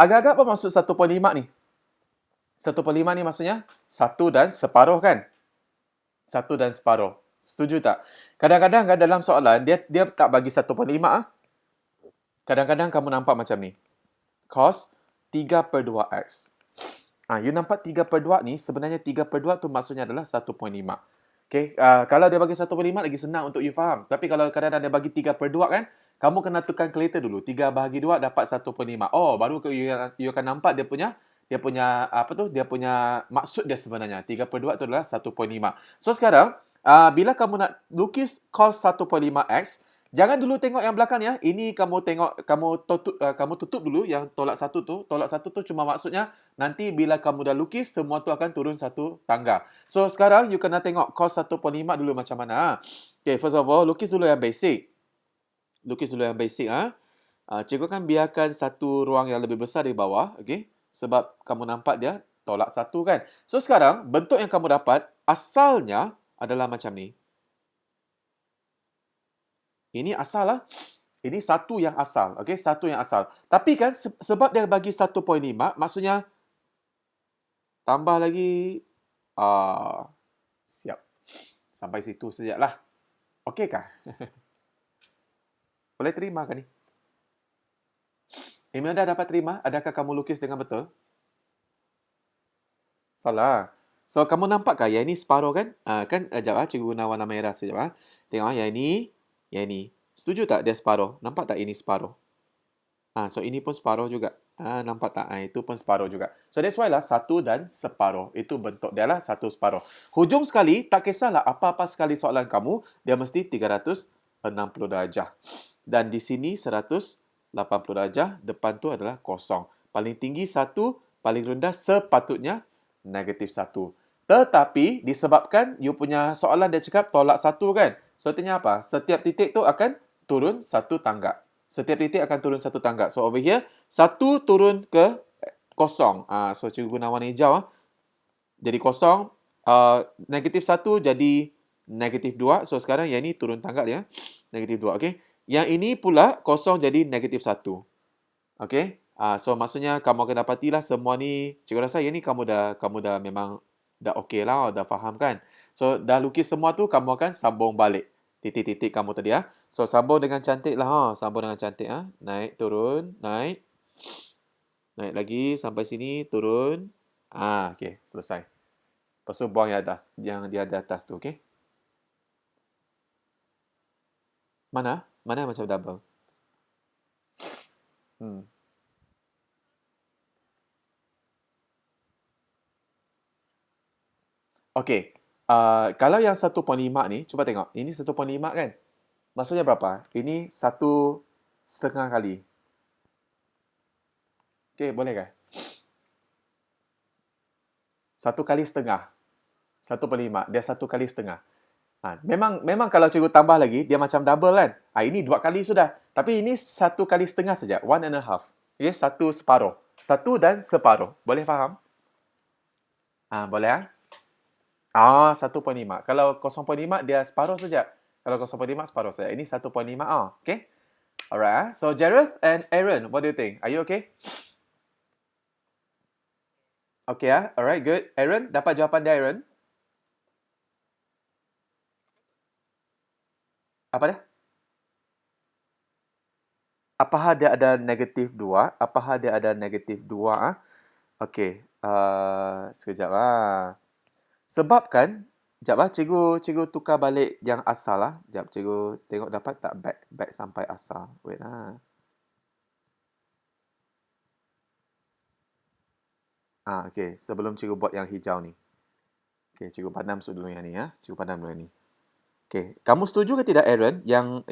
Agak-agak apa maksud 1.5 ni? 1.5 ni maksudnya 1 dan separuh kan? 1 dan separuh. Setuju tak? Kadang-kadang kan dalam soalan dia tak bagi 1.5 ah. Kadang-kadang kamu nampak macam ni. Cos 3/2x. You nampak 3/2 ni, sebenarnya 3/2 tu maksudnya adalah 1.5. Okay, kalau dia bagi 1/5 lagi senang untuk you faham. Tapi kalau kadang-kadang dia bagi 3/2 kan, kamu kena tukar kalkulator dulu. 3/2 dapat 1.5. Oh, baru you akan nampak dia punya apa tu? Dia punya maksud dia sebenarnya. 3/2 tu adalah 1.5. So sekarang, bila kamu nak lukis cos 1.5x, jangan dulu tengok yang belakang ya. Ini kamu tutup dulu yang tolak satu tu. Tolak satu tu cuma maksudnya nanti bila kamu dah lukis, semua tu akan turun satu tangga. So sekarang you kena tengok cos 1.5 dulu macam mana. Okay, first of all, lukis dulu yang basic. Cikgu kan biarkan satu ruang yang lebih besar di bawah, okay? Sebab kamu nampak dia tolak satu kan. So sekarang bentuk yang kamu dapat asalnya adalah macam ni. Ini asal lah. Ini satu yang asal. Okay, satu yang asal. Tapi kan sebab dia bagi 1.5, maksudnya tambah lagi. Siap. Sampai situ sajalah. Okey kah? Boleh terima kan ni? Imelda dapat terima? Adakah kamu lukis dengan betul? Salah. So, kamu nampak kah yang ini separuh kan? Kan, sekejap cikgu guna warna merah sekejap. Tengok yang ini. Setuju tak dia separuh? Nampak tak ini separuh? So ini pun separuh juga. Nampak tak? Itu pun separuh juga. So that's why lah satu dan separuh. Itu bentuk dia lah satu separuh. Hujung sekali, tak kisahlah apa-apa sekali soalan kamu, dia mesti 360 darjah. Dan di sini 180 darjah, depan tu adalah kosong. Paling tinggi 1, paling rendah sepatutnya negatif 1. Tetapi disebabkan you punya soalan dia cakap tolak 1 kan? So artinya apa? Setiap titik tu akan turun satu tangga. Setiap titik akan turun satu tangga. So over here, 1 turun ke kosong. So cikgu guna warna hijau. Jadi kosong. Negatif 1 jadi negatif 2. So sekarang yang ini turun tangga dia. Negatif 2. Okay. Yang ini pula kosong jadi negatif 1. Okay. So maksudnya kamu akan dapatilah semua ni. Cikgu rasa yang ni kamu dah memang dah okey lah. Dah faham kan. So dah lukis semua tu, kamu akan sambung balik titik-titik kamu tadi ya. So sambung dengan cantik lah Sambung dengan cantik Naik, turun, naik. Naik lagi sampai sini, turun. Okey, selesai. Lepas tu buang yang atas, yang dia di atas tu, okey? Mana? Mana yang macam double? Okey. Kalau yang 1.5 ni, cuba tengok. Ini 1.5 kan? Maksudnya berapa? Ini 1,5 kali. Okey, boleh kan? 1 kali setengah. 1/5. Dia 1 kali setengah. Memang kalau cikgu tambah lagi, dia macam double kan? Ini 2 kali sudah. Tapi ini 1 kali setengah saja. 1.5. Okay, 1 separuh. 1 dan separuh. Boleh faham? Boleh 1.5. Kalau 0.5 dia separuh saja. Kalau 0.5 separuh saja. Ini 1.5. Okay? Alright. So Jareth and Aaron, what do you think? Are you okay? Okay Alright, good. Aaron, dapat jawapan dia Aaron? Apa dia? Apakah dia ada negatif 2? Apakah dia ada negatif 2? Okey. Sekejap Sebab kan, sekejap cikgu tukar balik yang asal Sekejap, cikgu tengok dapat tak back sampai asal. Wait okey. Sebelum cikgu buat yang hijau ni. Okey, cikgu padam dulu yang ni Cikgu padam dulu yang ni. Okey, kamu setuju ke tidak Aaron yang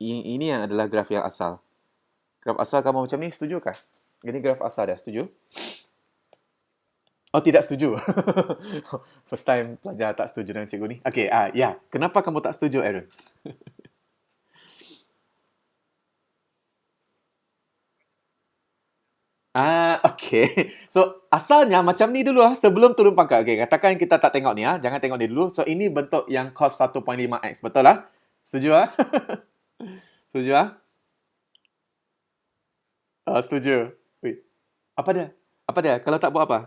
ini yang adalah graf yang asal? Graf asal kamu macam ni, setujukah? Ini graf asal dia, setuju? Oh, tidak setuju. First time pelajar tak setuju dengan cikgu ni. Okey, ya. Kenapa kamu tak setuju, Aaron? Okay. So, asalnya macam ni dulu sebelum turun pangkat. Okay, katakan kita tak tengok ni jangan tengok ni dulu. So, ini bentuk yang cos 1.5x. Betul lah? Setuju Setuju setuju. Wait, apa dia? Apa dia? Kalau tak buat apa?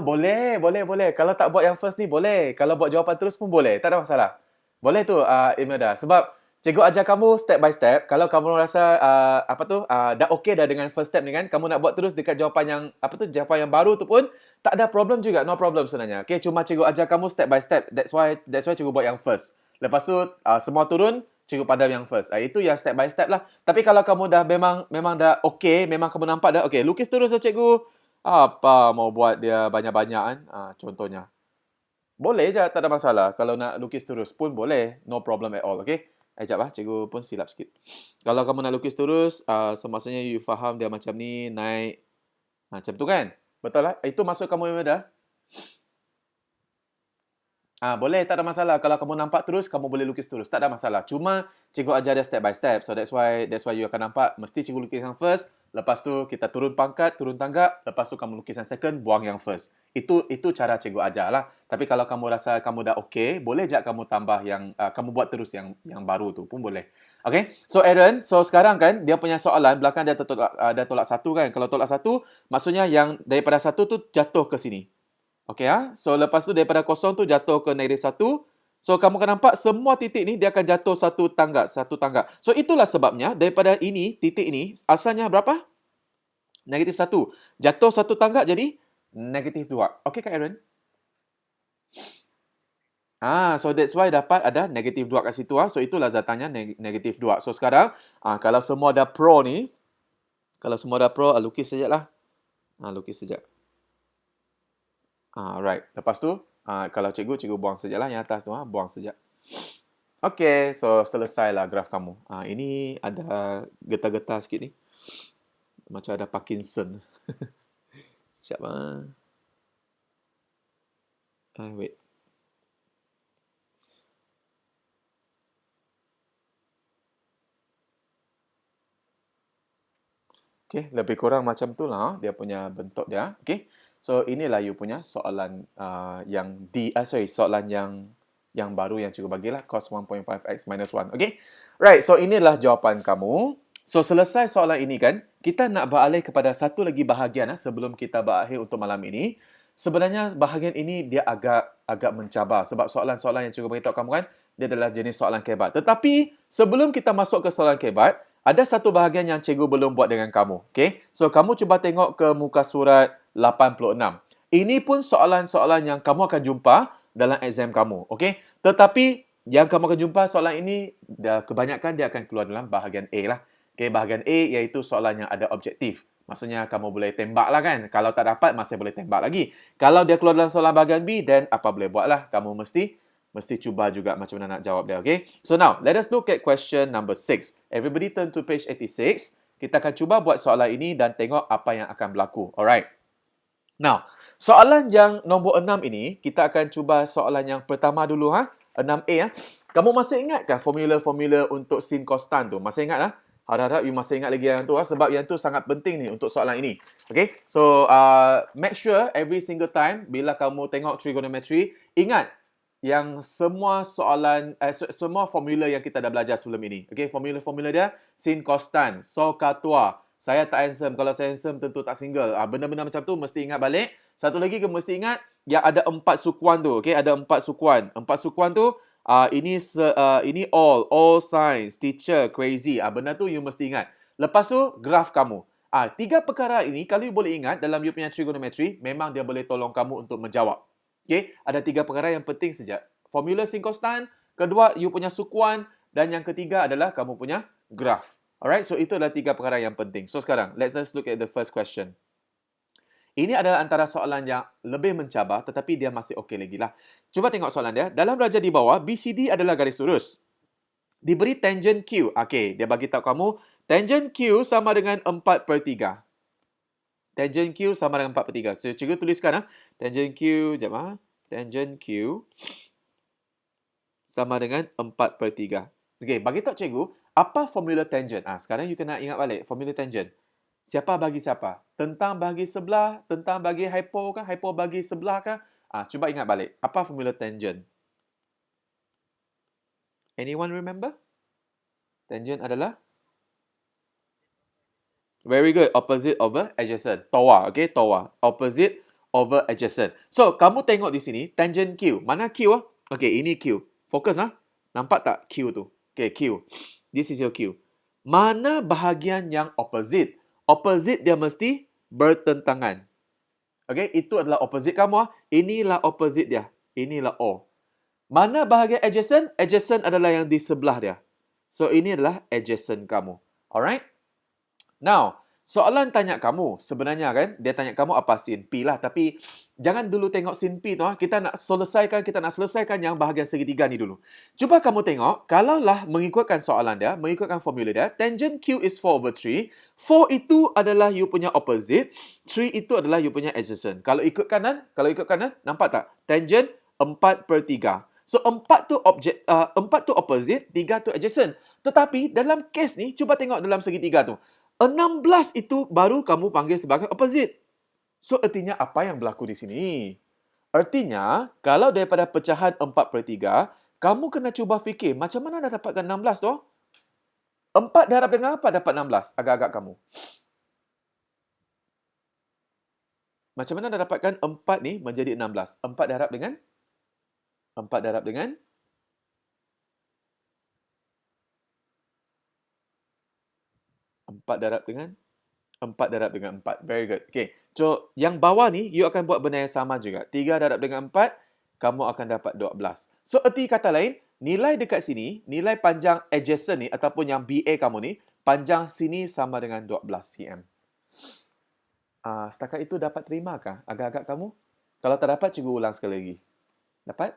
Boleh, boleh, boleh. Kalau tak buat yang first ni boleh. Kalau buat jawapan terus pun boleh. Tak ada masalah. Boleh tu, Imelda. Sebab cikgu ajar kamu step by step. Kalau kamu rasa dah okey dah dengan first step ni kan, kamu nak buat terus dekat jawapan yang jawapan yang baru tu pun tak ada problem juga. No problem sebenarnya. Okay, cuma cikgu ajar kamu step by step. That's why cikgu buat yang first. Lepas tu semua turun, cikgu padam yang first. Itu yang step by step lah. Tapi kalau kamu dah memang dah okey, memang kamu nampak dah okey, lukis terus lah cikgu. Apa mau buat dia banyak-banyak kan? Contohnya. Boleh je, tak ada masalah. Kalau nak lukis terus pun boleh. No problem at all, okay? Sekejap cikgu pun silap sikit. Kalau kamu nak lukis terus, maksudnya you faham dia macam ni, naik. Macam tu kan? Betul lah? Itu maksud kamu memang dah? Boleh, tak ada masalah. Kalau kamu nampak terus, kamu boleh lukis terus. Tak ada masalah. Cuma cikgu ajar dia step by step. So that's why you akan nampak mesti cikgu lukis yang first, lepas tu kita turun pangkat, turun tangga, lepas tu kamu lukis yang second, buang yang first. Itu cara cikgu ajar lah. Tapi kalau kamu rasa kamu dah okey, boleh je kamu tambah yang kamu buat terus yang baru tu pun boleh. Okay? So Aaron, sekarang kan dia punya soalan belakang dia ada tolak satu kan. Kalau tolak satu, maksudnya yang daripada satu tu jatuh ke sini. Okay So lepas tu daripada kosong tu jatuh ke negatif satu. So kamu akan nampak semua titik ni dia akan jatuh satu tangga. So itulah sebabnya daripada ini, titik ini asalnya berapa? Negatif satu. Jatuh satu tangga jadi negatif dua. Okay Kak Aaron? So that's why dapat ada negatif dua kat situ So itulah datangnya negatif dua. So sekarang kalau semua dah pro ni, lukis sekejap lah. Lukis sekejap. Right. Lepas tu, kalau cikgu buang sekejap lah yang atas tu. Buang sekejap. Okay, so selesailah graf kamu. Ini ada getah-getah sikit ni. Macam ada Parkinson. Sekejap wait. Okay, lebih kurang macam tu lah dia punya bentuk dia. Okay, so inilah you punya soalan soalan yang baru yang cikgu bagilah, cos 1.5x minus 1. Okay, right, so inilah jawapan kamu. So selesai soalan ini kan, kita nak beralih kepada satu lagi bahagian sebelum kita berakhir untuk malam ini. Sebenarnya bahagian ini dia agak mencabar sebab soalan-soalan yang cikgu beritahu kamu kan, dia adalah jenis soalan kebat. Tetapi sebelum kita masuk ke soalan kebat, ada satu bahagian yang cikgu belum buat dengan kamu. Okay? So, kamu cuba tengok ke muka surat 86. Ini pun soalan-soalan yang kamu akan jumpa dalam exam kamu. Okay? Tetapi, yang kamu akan jumpa soalan ini, kebanyakan dia akan keluar dalam bahagian A lah. Okay? Bahagian A iaitu soalan yang ada objektif. Maksudnya, kamu boleh tembak lah kan. Kalau tak dapat, masih boleh tembak lagi. Kalau dia keluar dalam soalan bahagian B, then apa boleh buat lah. Kamu mesti cuba juga macam mana nak jawab dia, okay? So now, let us look at question number 6. Everybody turn to page 86. Kita akan cuba buat soalan ini dan tengok apa yang akan berlaku. Alright. Now, soalan yang nombor 6 ini, kita akan cuba soalan yang pertama dulu. 6A. Kamu masih ingat kan formula-formula untuk sin cos tan tu? Masih ingat? Harap-harap you masih ingat lagi yang tu sebab yang tu sangat penting ni untuk soalan ini. Okay? So, make sure every single time bila kamu tengok trigonometry, ingat yang semua soalan, semua formula yang kita dah belajar sebelum ini. Okay, formula-formula dia, sin cos tan, so katua, saya tak handsome, kalau saya handsome tentu tak single. Benda-benda macam tu mesti ingat balik. Satu lagi kamu mesti ingat, yang ada 4 sukuan tu. Okay, ada 4 sukuan. 4 sukuan tu, ini all science, teacher, crazy. Benda tu you mesti ingat. Lepas tu, graf kamu. 3 perkara ini, kalau you boleh ingat dalam you punya trigonometry, memang dia boleh tolong kamu untuk menjawab. Okay, ada 3 perkara yang penting saja. Formula sin cos tan, kedua you punya sukuan, dan yang ketiga adalah kamu punya graf. Alright, so itu adalah 3 perkara yang penting. So sekarang, let's just look at the first question. Ini adalah antara soalan yang lebih mencabar, tetapi dia masih okey lagi lah. Cuba tengok soalan dia. Dalam raja di bawah, BCD adalah garis lurus. Diberi tangent Q. Okey, dia bagi tahu kamu, tangent Q sama dengan 4/3. Tangent Q sama dengan 4/3. So, cikgu tuliskan tangent Q, tangent Q sama dengan 4/3. Okey, bagi tahu cikgu, Apa formula tangent? Sekarang you kena ingat balik formula tangent. Siapa bagi siapa? Tentang bagi sebelah, tentang bagi hypo kah? Hypo bagi sebelah kah? Cuba ingat balik. Apa formula tangent? Anyone remember? Tangent adalah? Very good. Opposite over adjacent. TOA. Okay, TOA. Opposite over adjacent. So, kamu tengok di sini, tangent Q. Mana Q? Okay, ini Q. Fokus Nampak tak Q tu? Okay, Q. This is your Q. Mana bahagian yang opposite? Opposite dia mesti bertentangan. Okay, itu adalah opposite kamu. Inilah opposite dia. Inilah O. Mana bahagian adjacent? Adjacent adalah yang di sebelah dia. So, ini adalah adjacent kamu. Alright? Now, soalan tanya kamu, sebenarnya kan, dia tanya kamu apa sin P lah. Tapi, jangan dulu tengok sin P tu. Kita nak selesaikan yang bahagian segitiga ni dulu. Cuba kamu tengok, kalaulah mengikutkan soalan dia, mengikutkan formula dia, tangent Q is 4/3. 4 itu adalah you punya opposite, 3 itu adalah you punya adjacent. Kalau ikut kanan, nampak tak? Tangent 4/3. So, 4 tu opposite, 3 tu adjacent. Tetapi, dalam kes ni, cuba tengok dalam segitiga tu. 16 itu baru kamu panggil sebagai opposite. So, artinya apa yang berlaku di sini? Artinya, kalau daripada pecahan 4/3, kamu kena cuba fikir macam mana dah dapatkan 16 tu? 4 darab dengan apa dapat 16? Agak-agak kamu. Macam mana dah dapatkan 4 ni menjadi 16? 4 darab dengan? 4 darab dengan? 4 darab dengan? 4 darab dengan 4. Very good. Okay. So, yang bawah ni, you akan buat benda yang sama juga. 3 darab dengan 4, kamu akan dapat 12. So, erti kata lain, nilai dekat sini, nilai panjang adjacent ni, ataupun yang BA kamu ni, panjang sini sama dengan 12 cm. Setakat itu dapat terimakah agak-agak kamu? Kalau tak dapat, cikgu ulang sekali lagi. Dapat?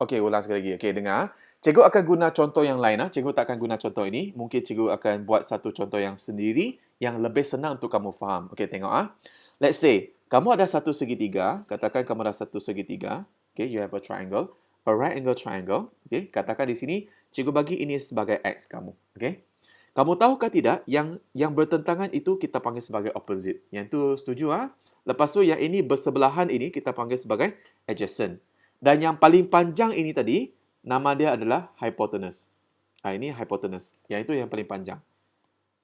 Okey, ulang sekali lagi. Okey, dengar. Cikgu akan guna contoh yang lain. Cikgu tak akan guna contoh ini. Mungkin cikgu akan buat satu contoh yang sendiri yang lebih senang untuk kamu faham. Okey, tengok. Let's say, kamu ada satu segitiga. Katakan kamu ada satu segitiga. Okay, you have a triangle. A right angle triangle. Okay, katakan di sini, cikgu bagi ini sebagai X kamu. Okay. Kamu tahukah tidak, yang bertentangan itu kita panggil sebagai opposite. Yang tu setuju? Lepas tu, yang ini bersebelahan ini kita panggil sebagai adjacent. Dan yang paling panjang ini tadi, nama dia adalah hypotenuse. Ini hypotenuse. Yang itu yang paling panjang.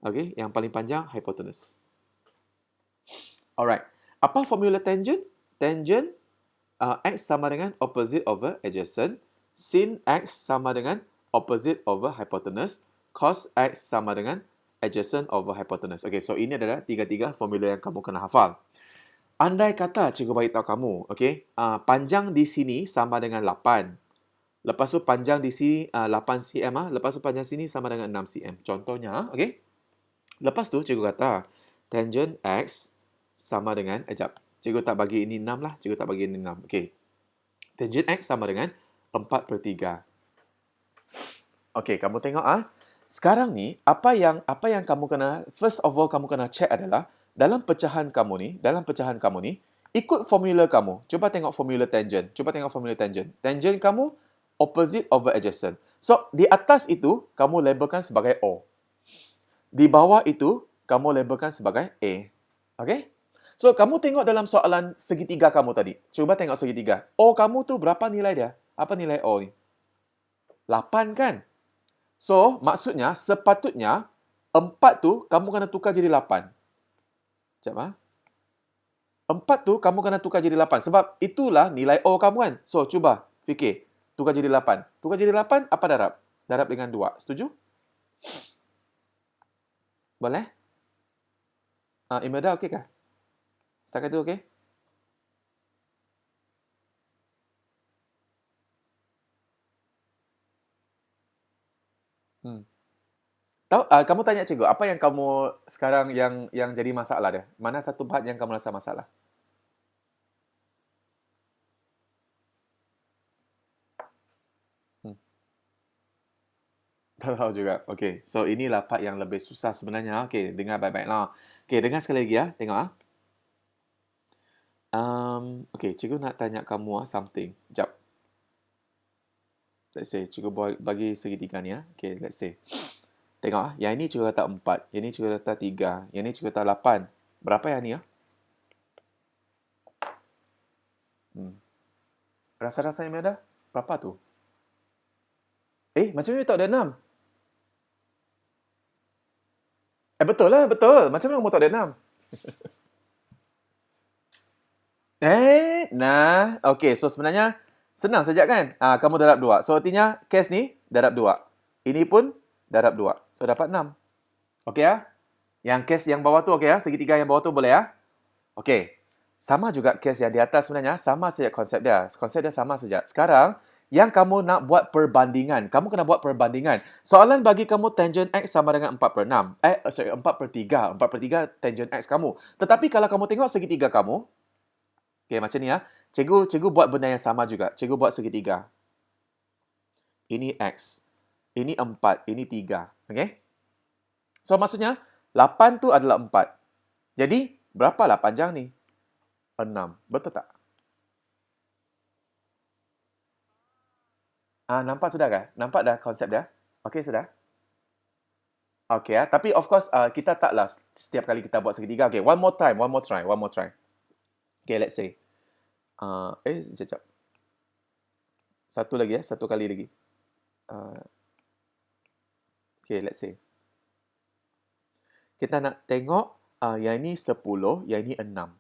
Okey, yang paling panjang hypotenuse. Alright. Apa formula tangent? Tangent X sama dengan opposite over adjacent. Sin X sama dengan opposite over hypotenuse. Cos X sama dengan adjacent over hypotenuse. Okey, so ini adalah tiga-tiga formula yang kamu kena hafal. Andai kata cikgu bagi tahu kamu, okey, panjang di sini sama dengan 8. Lepas tu panjang di sini 8 cm, lepas tu panjang sini sama dengan 6 cm. Contohnya, okey. Lepas tu cikgu kata tangent X sama dengan, cikgu tak bagi ini 6 lah, cikgu tak bagi ini 6. Okey. Tangent X sama dengan 4/3. Okey, kamu tengok sekarang ni apa yang kamu kena, first of all kamu kena check adalah dalam pecahan kamu ni, ikut formula kamu. Cuba tengok formula tangent. Tangent kamu opposite over adjacent. So, di atas itu kamu labelkan sebagai O. Di bawah itu kamu labelkan sebagai A. Okay? So, kamu tengok dalam soalan segitiga kamu tadi. Cuba tengok segitiga. O kamu tu berapa nilai dia? Apa nilai O ni? 8 kan? So, maksudnya sepatutnya 4 tu kamu kena tukar jadi 8. Sekejap. 4 tu kamu kena tukar jadi 8. Sebab itulah nilai O kamu kan. So, cuba fikir. Tukar jadi 8. Tukar jadi 8, apa darab? Darab dengan 2. Setuju? Boleh? Imelda okey kah? Setakat itu okey? Tahu, kamu tanya cikgu, apa yang kamu sekarang yang jadi masalah dia? Mana satu part yang kamu rasa masalah? Tak tahu juga. Okey, so inilah part yang lebih susah sebenarnya. Okey, dengar baik-baik lah. Okey, dengar sekali lagi Tengok Okey, cikgu nak tanya kamu something. Jap. Let's say, cikgu bagi segitiga ni ya. Okay, let's say. Tengok yang ini cikgu letak 4, yang ini cikgu letak 3, yang ini cikgu letak 8. Berapa yang ni ya? Rasa-rasa yang ada? Berapa tu? Macam mana tak ada 6? Betul lah, betul. Macam mana kamu tak ada 6? Nah. Okay, so sebenarnya senang saja kan? Kamu darab 2. So, artinya case ni darab 2. Ini pun darab 2. So, dapat 6. Okay ya? Yang case yang bawah tu okay ya? Segitiga yang bawah tu boleh ya? Okay. Sama juga case yang di atas sebenarnya. Sama saja konsep dia. Konsep dia sama saja. Sekarang, yang kamu nak buat perbandingan. Kamu kena buat perbandingan. Soalan bagi kamu tangent X sama dengan 4/6. 4/3. 4/3 tangent X kamu. Tetapi kalau kamu tengok segitiga kamu, okay, macam ni ya. Cikgu buat benda yang sama juga. Cikgu buat segitiga. Ini X. Ini 4. Ini 3. Okay? So, maksudnya, 8 tu adalah 4. Jadi, berapalah panjang ni? 6. Betul tak? Nampak sudah kan? Nampak dah konsep dia? Okay, sudah? Okay ya. Tapi of course, kita taklah setiap kali kita buat segitiga. Okay, one more try. Okay, let's say. Sekejap. Satu lagi ya, satu kali lagi. Okay, let's say. Kita nak tengok yang ini 10, yang ini 6.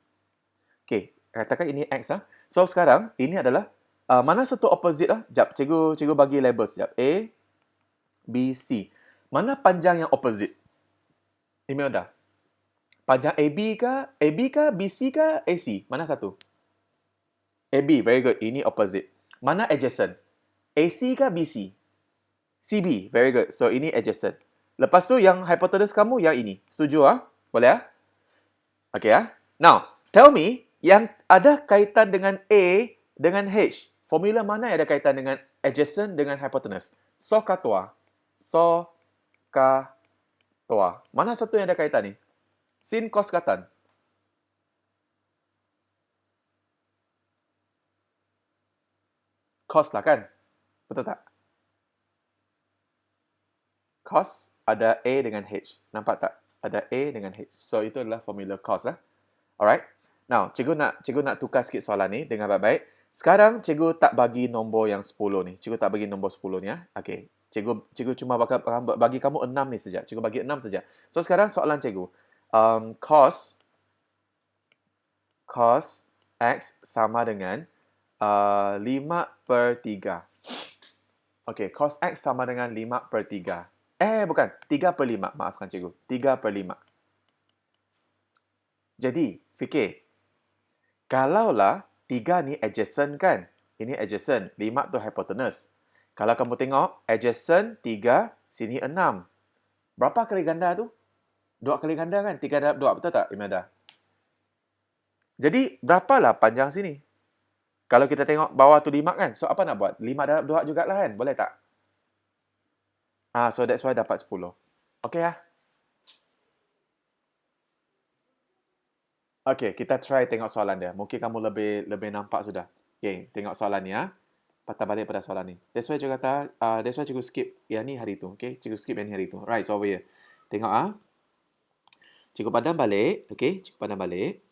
Okay, katakan ini X. So, sekarang, ini adalah mana satu opposite lah? Sekejap, cikgu bagi label sekejap. A, B, C. Mana panjang yang opposite? Imelda. Panjang AB kah, BC kah, AC? Mana satu? AB, very good. Ini opposite. Mana adjacent? AC kah, BC? CB, very good. So, ini adjacent. Lepas tu, yang hypotenuse kamu, yang ini. Setuju Boleh Okay Now, tell me, yang ada kaitan dengan A dengan H. Formula mana yang ada kaitan dengan adjacent dengan hypotenuse? Sokatua. Mana satu yang ada kaitan ni? Sin, cos, katan. Cos lah kan? Betul tak? Cos ada A dengan H. Nampak tak? Ada A dengan H. So, itu adalah formula cos. Alright? Now, cikgu nak tukar sikit soalan ni dengan baik-baik. Sekarang, cikgu tak bagi nombor yang 10 ni. Cikgu tak bagi nombor 10 ni. Okay. Cikgu cuma bagi kamu 6 ni saja. Cikgu bagi 6 saja. So, sekarang soalan cikgu. Cos X sama dengan 5/3. Okay, cos X sama dengan 5/3. Bukan. 3/5. Maafkan cikgu. 3/5. Jadi, fikir. Kalaulah 3 ni adjacent kan? Ini adjacent. 5 tu hypotenuse. Kalau kamu tengok, adjacent 3, sini 6. Berapa kali ganda tu? 2 kali ganda kan? 3 darab 2. Betul tak, Imelda? Jadi, berapalah panjang sini? Kalau kita tengok bawah tu 5 kan? So, apa nak buat? 5 darab 2 jugalah kan? Boleh tak? So, that's why dapat 10. Okay Okay, kita try tengok soalan dia. Mungkin kamu lebih nampak sudah. Okay, tengok soalan ni Patah balik pada soalan ni. That's why cikgu skip yang ni hari tu. Okay, cikgu skip yang ni hari tu. Right, so over here. Tengok Cikgu padam balik. Okay, cikgu padam balik.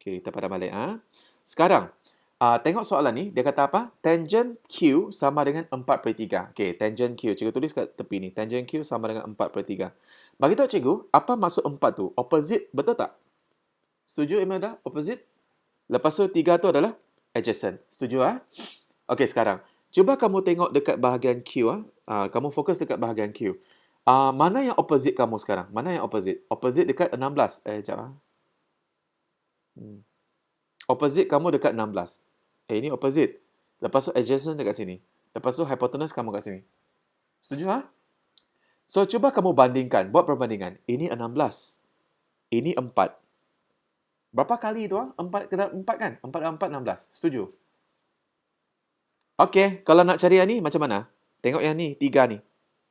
Okay, kita padam balik Sekarang, tengok soalan ni. Dia kata apa? Tangent Q sama dengan 4/3. Okay, tangent Q. Cikgu tulis kat tepi ni. Tangent Q sama dengan 4/3. Bagi tahu cikgu, apa maksud 4 tu? Opposite, betul tak? Setuju, Imelda? Opposite? Lepas tu 3 tu adalah adjacent. Setuju Okey, sekarang. Cuba kamu tengok dekat bahagian Q kamu fokus dekat bahagian Q. Mana yang opposite kamu sekarang? Mana yang opposite? Opposite dekat 16. Sekejap Opposite kamu dekat 16. Ini opposite. Lepas tu adjacent dekat sini. Lepas tu hypotenuse kamu kat sini. Setuju So, cuba kamu bandingkan. Buat perbandingan. Ini 16. Ini 4. Berapa kali tu 4 kan? 4 dan 4, 16. Setuju? Okey, kalau nak cari yang ni, macam mana? Tengok yang ni, 3 ni.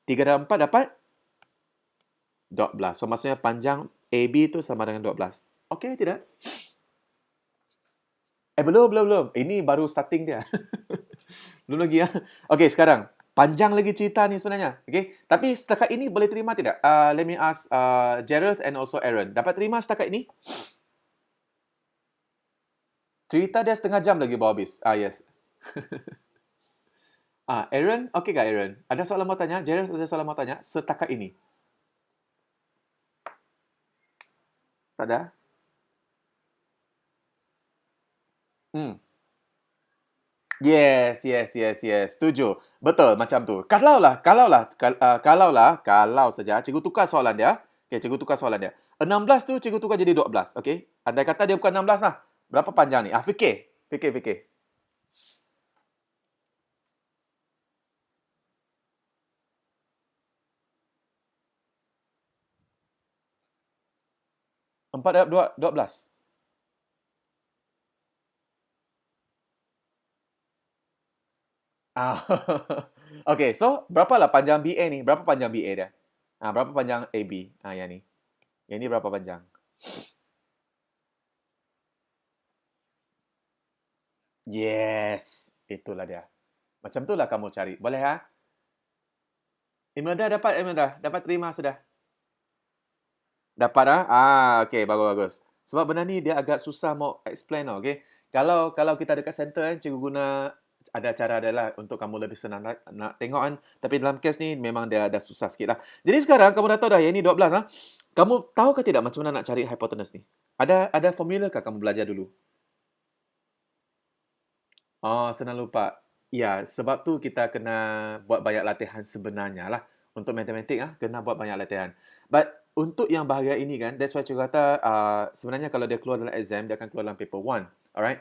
3 dan 4 dapat 12. So, maksudnya panjang AB tu sama dengan 12. Okey, tidak? Belum. Ini baru starting dia. Belum lagi ya. Okey, sekarang panjang lagi cerita ni sebenarnya. Okey, tapi setakat ini boleh terima tidak? Let me ask Jareth and also Aaron. Dapat terima setakat ini? Cerita dia setengah jam lagi baru habis. Yes. Aaron, okey tak Aaron? Ada soalan mau tanya? Jareth ada soalan mau tanya? Setakat ini. Tak ada? Hmm. Yes. Setuju. Betul macam tu. Kalau saja cikgu tukar soalan dia. Okey, cikgu tukar soalan dia. 16 tu cikgu tukar jadi 12, okey? Andai kata dia bukan 16 lah. Berapa panjang ni? Fikir. 4 darab 2, 12. Ah. Okey, so berapalah panjang BA ni? Berapa panjang BA dia? Berapa panjang AB? Yang ni. Yang ni berapa panjang? Yes. Itulah dia. Macam tu lah kamu cari. Boleh ha? Imelda dapat, Imelda. Dapat terima sudah. Dapat ah? Okey, bagus. Sebab benda ni dia agak susah mau explain tau, okey. Kalau kita dekat center kan, cikgu guna ada cara dia lah untuk kamu lebih senang nak tengok kan. Tapi dalam kes ni memang dia ada susah sikit lah. Jadi sekarang kamu dah tahu dah yang ni 12 ah. Kamu tahu ke tidak macam mana nak cari hypotenuse ni? Ada formula kah kamu belajar dulu? Oh, senang lupa. Ya, sebab tu kita kena buat banyak latihan sebenarnya lah. Untuk matematik kena buat banyak latihan. But untuk yang bahagian ini kan, that's why cikgu kata sebenarnya kalau dia keluar dalam exam, dia akan keluar dalam paper 1. Alright?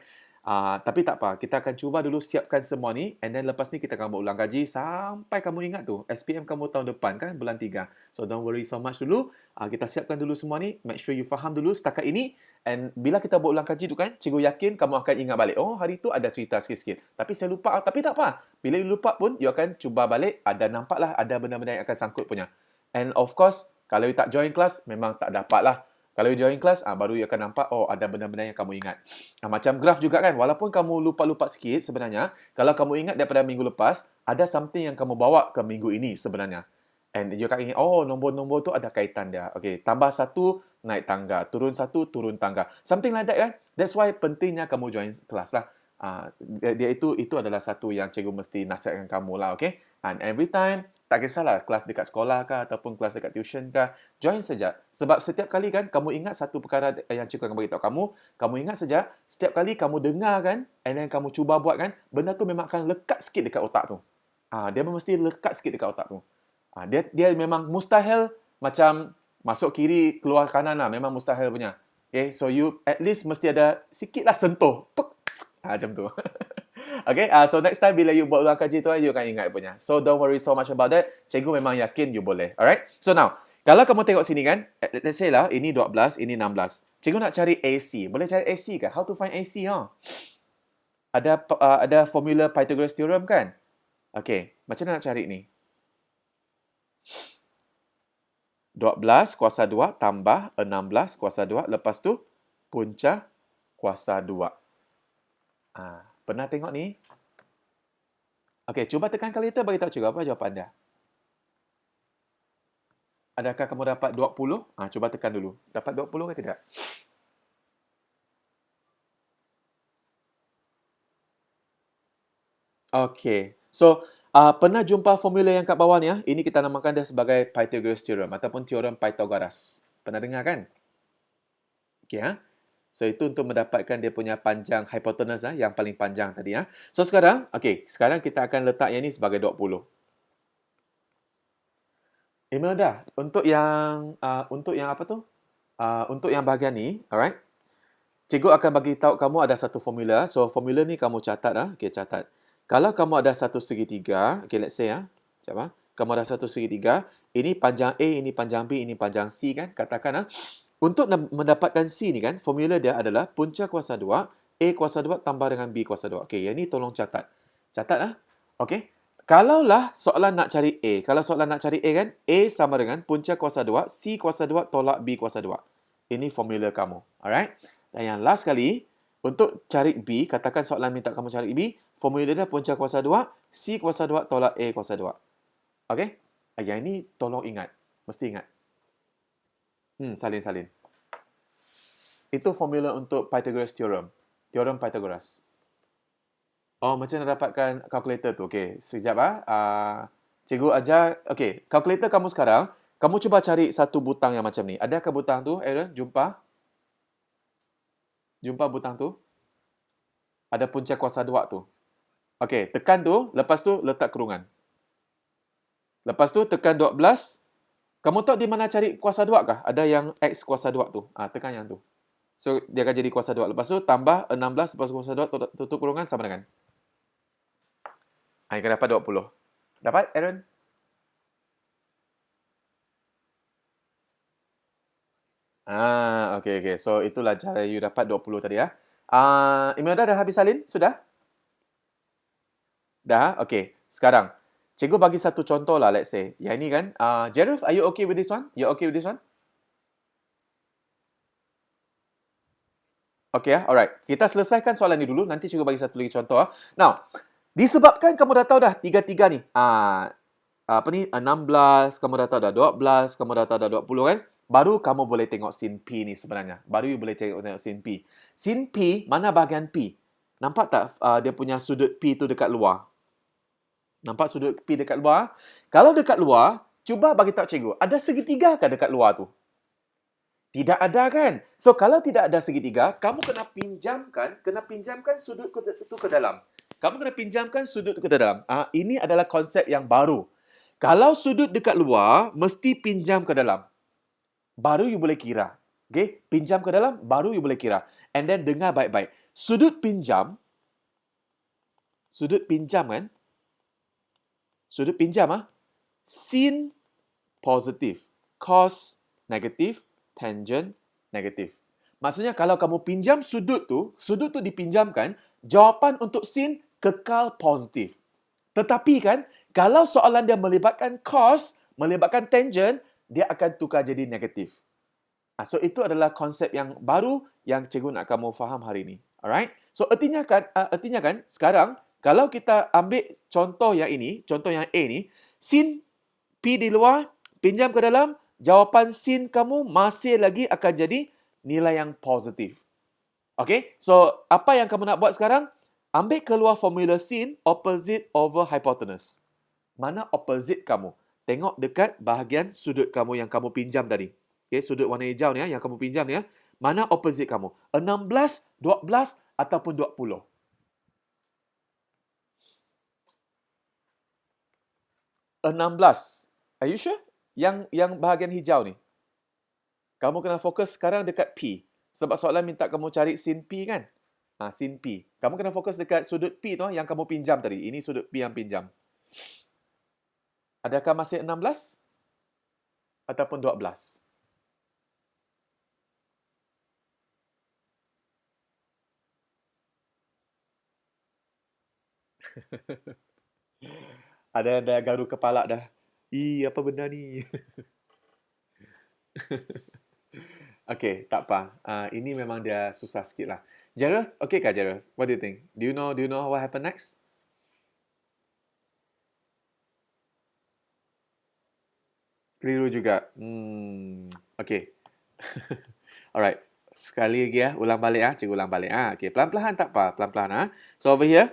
Tapi tak apa, kita akan cuba dulu siapkan semua ni and then lepas ni kita akan buat ulang kaji sampai kamu ingat tu. SPM kamu tahun depan kan, bulan 3. So don't worry so much dulu. Kita siapkan dulu semua ni. Make sure you faham dulu setakat ini. And bila kita buat ulang kaji tu kan, cikgu yakin kamu akan ingat balik. Oh, hari tu ada cerita sikit-sikit. Tapi saya lupa. Tapi tak apa. Bila you lupa pun, you akan cuba balik. Nampaklah ada benda-benda yang akan sangkut punya. And of course, kalau you tak join kelas, memang tak dapat lah. Kalau you join kelas, baru you akan nampak, oh ada benda-benda yang kamu ingat. Macam graf juga kan, walaupun kamu lupa-lupa sikit sebenarnya, kalau kamu ingat daripada minggu lepas, ada something yang kamu bawa ke minggu ini sebenarnya. And you akan ingat, oh nombor-nombor tu ada kaitan dia. Okay, tambah satu, naik tangga. Turun satu, turun tangga. Something like that kan? That's why pentingnya kamu join kelas lah. Dia itu adalah satu yang cikgu mesti nasihatkan kamu lah, okay? And every time, tak kisahlah kelas dekat sekolah kah ataupun kelas dekat tuition kah, join saja. Sebab setiap kali kan kamu ingat satu perkara yang cikgu akan beritahu kamu ingat saja, setiap kali kamu dengar kan, and then kamu cuba buat kan, benda tu memang akan lekat sikit dekat otak tu. Dia mesti lekat sikit dekat otak tu. Dia memang mustahil macam masuk kiri keluar kanan lah, memang mustahil punya. Okay, so you at least mesti ada sikit lah sentuh. Pek, macam tu. Okay, so next time bila you buat ulang kaji tu, you akan ingat punya. So don't worry so much about that. Cikgu memang yakin you boleh. Alright? So now, kalau kamu tengok sini kan, let's say lah, ini 12, ini 16. Cikgu nak cari AC. Boleh cari AC ke? How to find AC? Ada formula Pythagoras theorem kan? Okay, macam mana nak cari ni? 12 kuasa 2 tambah 16 kuasa 2. Lepas tu, punca kuasa 2. Pernah tengok ni? Okey, cuba tekan kalkulator bagi tahu cikgu apa jawapan anda. Adakah kamu dapat 20? Cuba tekan dulu. Dapat 20 ke tidak? Okey. So, pernah jumpa formula yang kat bawah ni? Ini kita namakan dia sebagai Pythagoras theorem ataupun teorem Pythagoras. Pernah dengar kan? Okey, So, itu untuk mendapatkan dia punya panjang hipotenus yang paling panjang tadi. So, sekarang kita akan letak yang ni sebagai 20. Imelda, untuk yang apa tu? Untuk yang bahagian ni, alright? Cikgu akan bagi tahu kamu ada satu formula. So, formula ni kamu catat Okey, catat. Kalau kamu ada satu segitiga, let's say kamu ada satu segitiga, ini panjang A, ini panjang B, ini panjang C kan? Katakan untuk mendapatkan C ni kan, formula dia adalah punca kuasa 2, A kuasa 2 tambah dengan B kuasa 2. Okey, yang ni tolong catat. Catat Okey. Kalaulah soalan nak cari A, kalau soalan nak cari A kan, A sama dengan punca kuasa 2, C kuasa 2 tolak B kuasa 2. Ini formula kamu. Alright? Dan yang last kali, Untuk cari B, katakan soalan minta kamu cari B, formula dia punca kuasa 2, C kuasa 2 tolak A kuasa 2. Okey? Yang ini tolong ingat. Mesti ingat. Salin. Itu formula untuk Pythagoras Theorem. Teorem Pythagoras. Oh, macam nak dapatkan kalkulator tu. Okey, sekejap cikgu ajar. Okey, kalkulator kamu sekarang, kamu cuba cari satu butang yang macam ni. Adakah butang tu, Aaron? Jumpa butang tu? Ada punca kuasa 2 tu. Okey, tekan tu, lepas tu letak kurungan. Lepas tu tekan 12. Kamu tahu di mana cari kuasa 2 kah? Ada yang X kuasa 2 tu. Tekan yang tu. So, dia akan jadi kuasa 2. Lepas tu tambah 16 lepas kuasa 2 tutup kurungan sama dengan. Yang akan dapat 20. Dapat, Aaron? Okey. So, itulah cara you dapat 20 tadi ya. Imelda dah habis salin? Sudah? Dah? Okey. Sekarang, cikgu bagi satu contoh lah, let's say. Yang ini kan, Jareth, are you okay with this one? You okay with this one? Okay, alright. Kita selesaikan soalan ni dulu. Nanti cikgu bagi satu lagi contoh. Now, disebabkan kamu dah tahu dah tiga-tiga ni. Apa ni? 16, kamu dah tahu dah 12, kamu dah tahu dah 20 kan? Baru kamu boleh tengok sin P ni sebenarnya. Baru you boleh tengok sin P. Sin P, mana bahagian P? Nampak tak dia punya sudut P tu dekat luar? Nampak sudut P dekat luar? Kalau dekat luar, cuba bagi tahu cikgu, ada segitiga ke dekat luar tu? Tidak ada kan? So, kalau tidak ada segitiga, kamu kena pinjamkan sudut itu ke dalam. Kamu kena pinjamkan sudut itu ke dalam. Ini adalah konsep yang baru. Kalau sudut dekat luar, mesti pinjam ke dalam. Baru you boleh kira. Okay? Pinjam ke dalam, baru you boleh kira. And then dengar baik-baik. Sudut pinjam kan? Sudut pinjam, sin positif, cos negatif, tangent negatif. Maksudnya kalau kamu pinjam sudut tu dipinjamkan, jawapan untuk sin kekal positif. Tetapi kan, kalau soalan dia melibatkan cos, melibatkan tangent, dia akan tukar jadi negatif. So, itu adalah konsep yang baru yang cikgu nak kamu faham hari ini. Alright? So, artinya kan, sekarang, kalau kita ambil contoh yang ini, contoh yang A ni, sin P di luar, pinjam ke dalam, jawapan sin kamu masih lagi akan jadi nilai yang positif. Okay? So, apa yang kamu nak buat sekarang? Ambil keluar formula sin, opposite over hypotenuse. Mana opposite kamu? Tengok dekat bahagian sudut kamu yang kamu pinjam tadi. Okay, sudut warna hijau ni yang kamu pinjam ni. Mana opposite kamu? 16, 12 ataupun 20? 16. Are you sure? Yang bahagian hijau ni. Kamu kena fokus sekarang dekat P. Sebab soalan minta kamu cari sin P kan? Sin P. Kamu kena fokus dekat sudut P tu yang kamu pinjam tadi. Ini sudut P yang pinjam. Adakah masih 16? Ataupun 12? Ada garu kepala dah. Apa benda ni? Okay, tak apa. Ini memang dia susah sikit lah. Jareth, okay kah Jareth? What do you think? Do you know what happened next? Keliru juga. Okay. Alright. Sekali lagi ulang balik Cikgu ulang balik Okay, pelan-pelan tak apa, pelan-pelan So over here,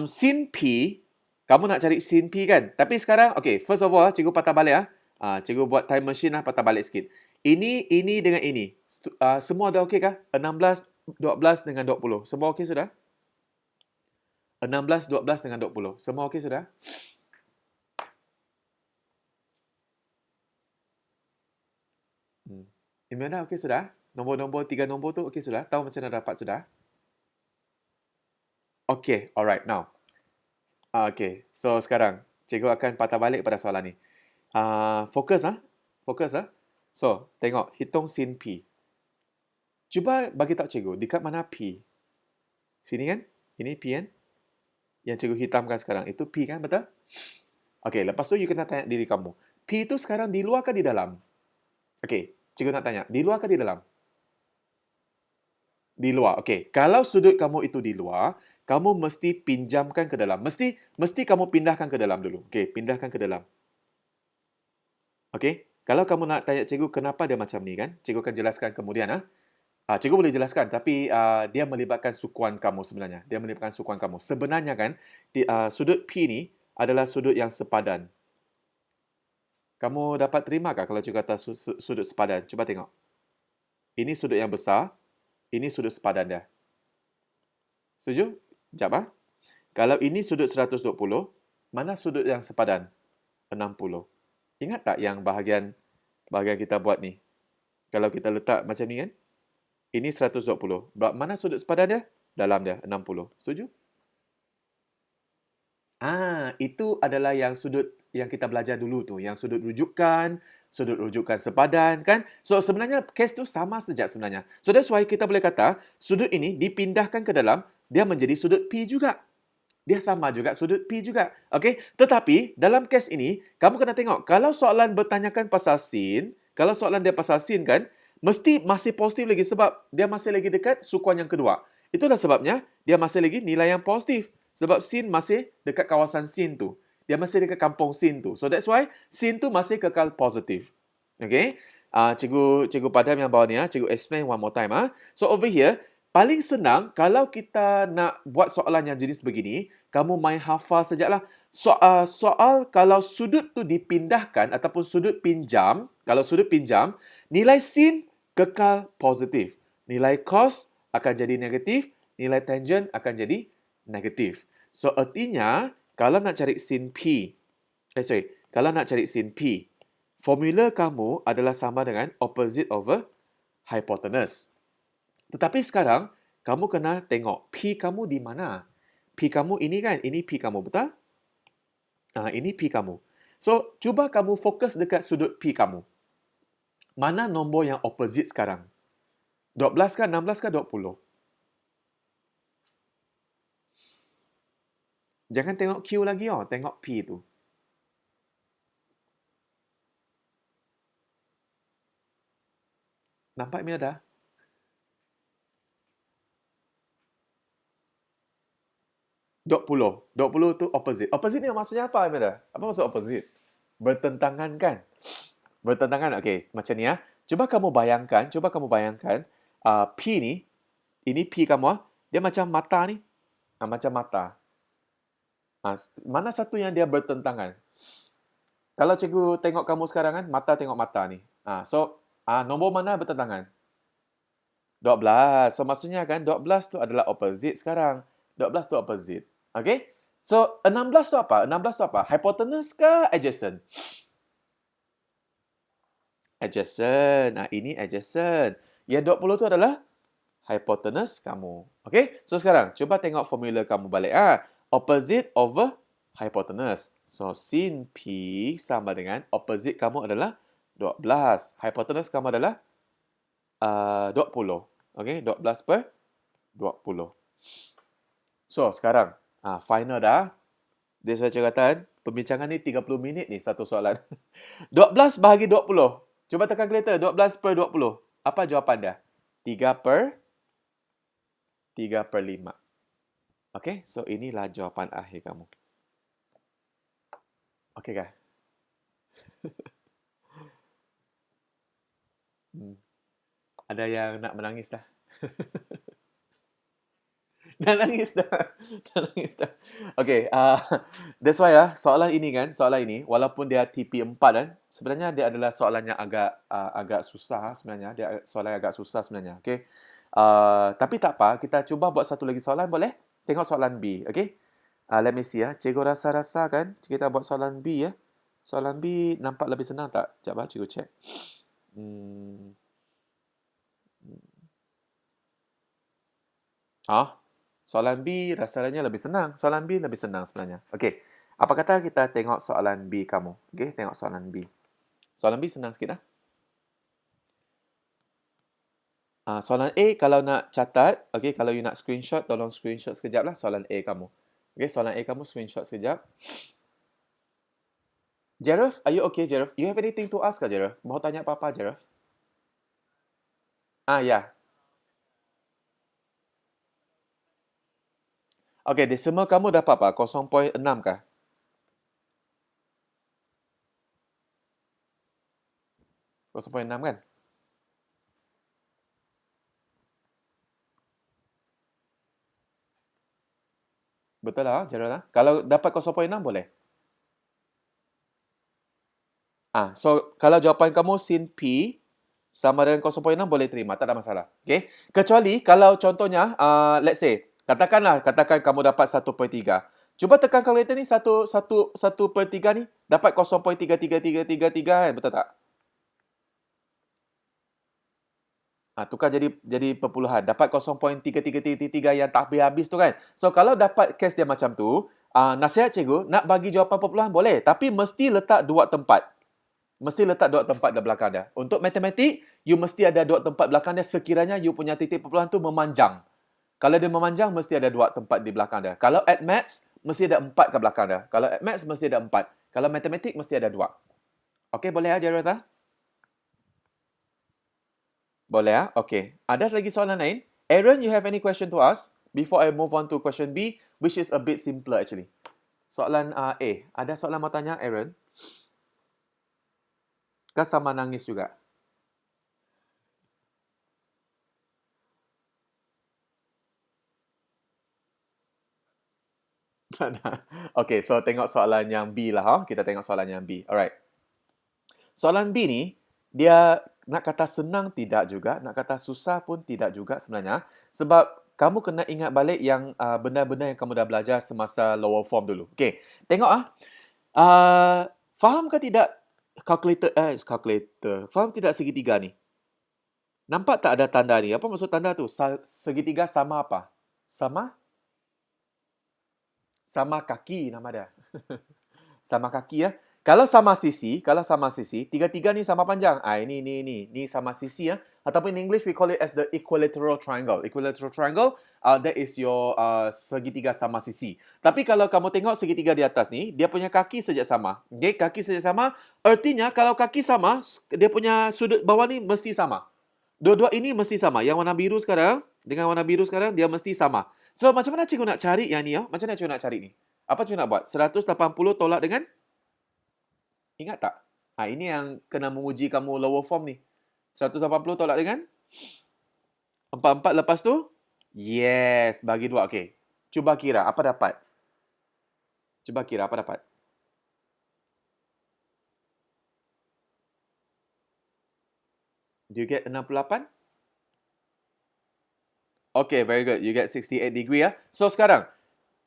sin P, kamu nak cari sin P kan? Tapi sekarang, okay, first of all, cikgu patah balik Cikgu buat time machine patah balik sikit. Ini dengan ini. Semua dah okey kah? 16, 12 dengan 20. Semua okey sudah? 16, 12 dengan 20. Semua okey sudah? Imelda okey sudah? Nombor-nombor, 3 nombor tu okey sudah? Tahu macam mana dapat sudah? Okay, alright. Now, okay. So, sekarang, cikgu akan patah balik pada soalan ni. Fokus. So, tengok. Hitung sin P. Cuba bagi tahu cikgu, dekat mana P? Sini kan? Ini P kan? Yang cikgu hitamkan sekarang. Itu P kan? Betul? Okay, lepas tu you kena tanya diri kamu. P itu sekarang di luar ke di dalam? Okay, cikgu nak tanya. Di luar ke di dalam? Di luar. Okey. Kalau sudut kamu itu di luar, kamu mesti pinjamkan ke dalam. Mesti kamu pindahkan ke dalam dulu. Okey, pindahkan ke dalam. Okey. Kalau kamu nak tanya cikgu kenapa dia macam ni kan, cikgu akan jelaskan kemudian. Cikgu boleh jelaskan tapi dia melibatkan sukuan kamu sebenarnya. Dia melibatkan sukuan kamu. Sebenarnya kan sudut P ni adalah sudut yang sepadan. Kamu dapat terimakah kalau cikgu kata sudut sepadan? Cuba tengok. Ini sudut yang besar, ini sudut sepadan dia. Setuju? Sekejap Kalau ini sudut 120, mana sudut yang sepadan? 60. Ingat tak yang bahagian kita buat ni? Kalau kita letak macam ni kan? Ini 120. Mana sudut sepadan dia? Dalam dia, 60. Setuju? Itu adalah yang sudut yang kita belajar dulu tu. Yang sudut rujukan sepadan kan? So, sebenarnya kes tu sama saja sebenarnya. So, that's why kita boleh kata, sudut ini dipindahkan ke dalam, dia menjadi sudut P juga. Dia sama juga sudut P juga. Okey, tetapi dalam kes ini, kamu kena tengok, kalau soalan bertanyakan pasal sin, kalau soalan dia pasal sin kan, mesti masih positif lagi sebab dia masih lagi dekat sukuan yang kedua. Itulah sebabnya dia masih lagi nilai yang positif. Sebab sin masih dekat kawasan sin tu. Dia masih dekat kampung sin tu. So that's why sin tu masih kekal positif. Okay? Cikgu padam yang bawah ni. Cikgu explain one more time. So over here, paling senang kalau kita nak buat soalan yang jenis begini, kamu main hafal sajalah. Soal kalau sudut tu dipindahkan ataupun sudut pinjam, kalau sudut pinjam, nilai sin kekal positif. Nilai cos akan jadi negatif, nilai tangent akan jadi negatif. So, artinya, kalau nak cari sin P, kalau nak cari sin P, formula kamu adalah sama dengan opposite over hypotenuse. Tetapi sekarang, kamu kena tengok P kamu di mana. P kamu ini kan, ini P kamu, betul? Ini P kamu. So, cuba kamu fokus dekat sudut P kamu. Mana nombor yang opposite sekarang? 12 kah, 16 kah, 20? Jangan tengok Q lagi, tengok P tu. Nampak Mia dah? 20. 20 tu opposite. Opposite ni maksudnya apa, Mia? Apa maksud opposite? Bertentangan kan? Bertentangan, okey. Macam ni Cuba kamu bayangkan, P ni, ini P kamu dia macam mata ni. Macam mata. Mana satu yang dia bertentangan? Kalau cikgu tengok kamu sekarang kan, mata tengok mata ni. So, nombor mana bertentangan? 12. So, maksudnya kan 12 tu adalah opposite sekarang. 12 tu opposite. Okay? So, 16 tu apa? 16 tu apa? Hypotenuse ke adjacent? Adjacent. Ini adjacent. Yang 20 tu adalah hypotenuse kamu. Okay? So, sekarang cuba tengok formula kamu balik. Opposite over hypotenuse. So, sin P sama dengan opposite kamu adalah 12. Hypotenuse kamu adalah 20. Okay? 12 per 20. So, sekarang final dah. Dia saya cakap pembincangan ni 30 minit ni satu soalan. 12 bahagi 20. Cuba tekan kalkulator. 12 per 20. Apa jawapan dia? 3 per 5. Okay, so inilah jawapan akhir kamu. Okay kah? Ada yang nak menangis dah. Dah nangis dah. Okay, that's why soalan ini walaupun dia TP4 sebenarnya dia adalah soalan yang agak susah sebenarnya. Dia soalan yang agak susah sebenarnya. Okay. Tapi tak apa, kita cuba buat satu lagi soalan boleh? Tengok soalan B, okay? Let me see Cikgu rasa kan kita buat soalan B Soalan B nampak lebih senang tak? Sekejap cikgu check. Soalan B rasanya lebih senang. Soalan B lebih senang sebenarnya. Okey. Apa kata kita tengok soalan B kamu? Okey, tengok soalan B. Soalan B senang sikit soalan A kalau nak catat, okey, kalau you nak screenshot, tolong screenshot sekejap lah soalan A kamu. Okey, soalan A kamu screenshot sekejap. Jeref, are you okay, Jeref? You have anything to ask, Jeref? Mau tanya apa-apa, Jeref? Ya. Okey, decimal kamu dapat apa? 0.6 kah? Kosong poin enam kan? Betul lah, Gerald lah. Kalau dapat 0.6 boleh. So kalau jawapan kamu sin P sama dengan 0.6 boleh terima, tak ada masalah. Okay? Kecuali kalau contohnya, let's say, katakan kamu dapat 1/3. Cuba tekan kalkulator ni 1/3 ni dapat 0.33333 kan, betul tak? Tukar jadi perpuluhan. Dapat 0.33333 yang tak habis-habis tu kan. So kalau dapat case dia macam tu, nasihat cikgu, nak bagi jawapan perpuluhan boleh. Tapi mesti letak dua tempat. Mesti letak dot tempat di belakang dia. Untuk matematik, you mesti ada dot tempat belakang dia sekiranya you punya titik perpuluhan tu memanjang. Kalau dia memanjang, mesti ada dua tempat di belakang dia. Kalau at maths, mesti ada empat ke belakang dia. Kalau at maths, mesti ada empat. Kalau matematik, mesti ada dua. Okey, boleh ya, Jarota? Boleh ya? Okey. Ada lagi soalan lain? Aaron, you have any question to ask? Before I move on to question B, which is a bit simpler actually. Soalan A. Ada soalan mau tanya, Aaron? Kau sama nangis juga? Okay, so tengok soalan yang B lah. Kita tengok soalan yang B. Alright. Soalan B ni, dia nak kata senang tidak juga, nak kata susah pun tidak juga sebenarnya. Sebab kamu kena ingat balik yang benda-benda yang kamu dah belajar semasa lower form dulu. Okay, tengok faham ke tidak calculator. Faham tidak segitiga ni? Nampak tak ada tanda ni? Apa maksud tanda tu? Segitiga sama apa? Sama kaki nama dia. Sama kaki ya. Kalau sama sisi, tiga-tiga ni sama panjang. Ini sama sisi ya. Ataupun in English we call it as the equilateral triangle. Equilateral triangle, that is your segitiga sama sisi. Tapi kalau kamu tengok segitiga di atas ni, dia punya kaki saja sama. Okay, kaki saja sama. Artinya kalau kaki sama, dia punya sudut bawah ni mesti sama. Dua-dua ini mesti sama. Yang warna biru sekarang dengan warna biru sekarang dia mesti sama. So macam mana cikgu nak cari yang ni ya? Macam mana cikgu nak cari ni? Apa cikgu nak buat? 180 tolak dengan, ingat tak? Ini yang kena menguji kamu lower form ni. 180 tolak dengan 44 lepas tu? Yes, bagi 2. Okey. Cuba kira apa dapat? Cuba kira apa dapat? Do you get 68? Okay, very good. You get 68 degree ya. So sekarang,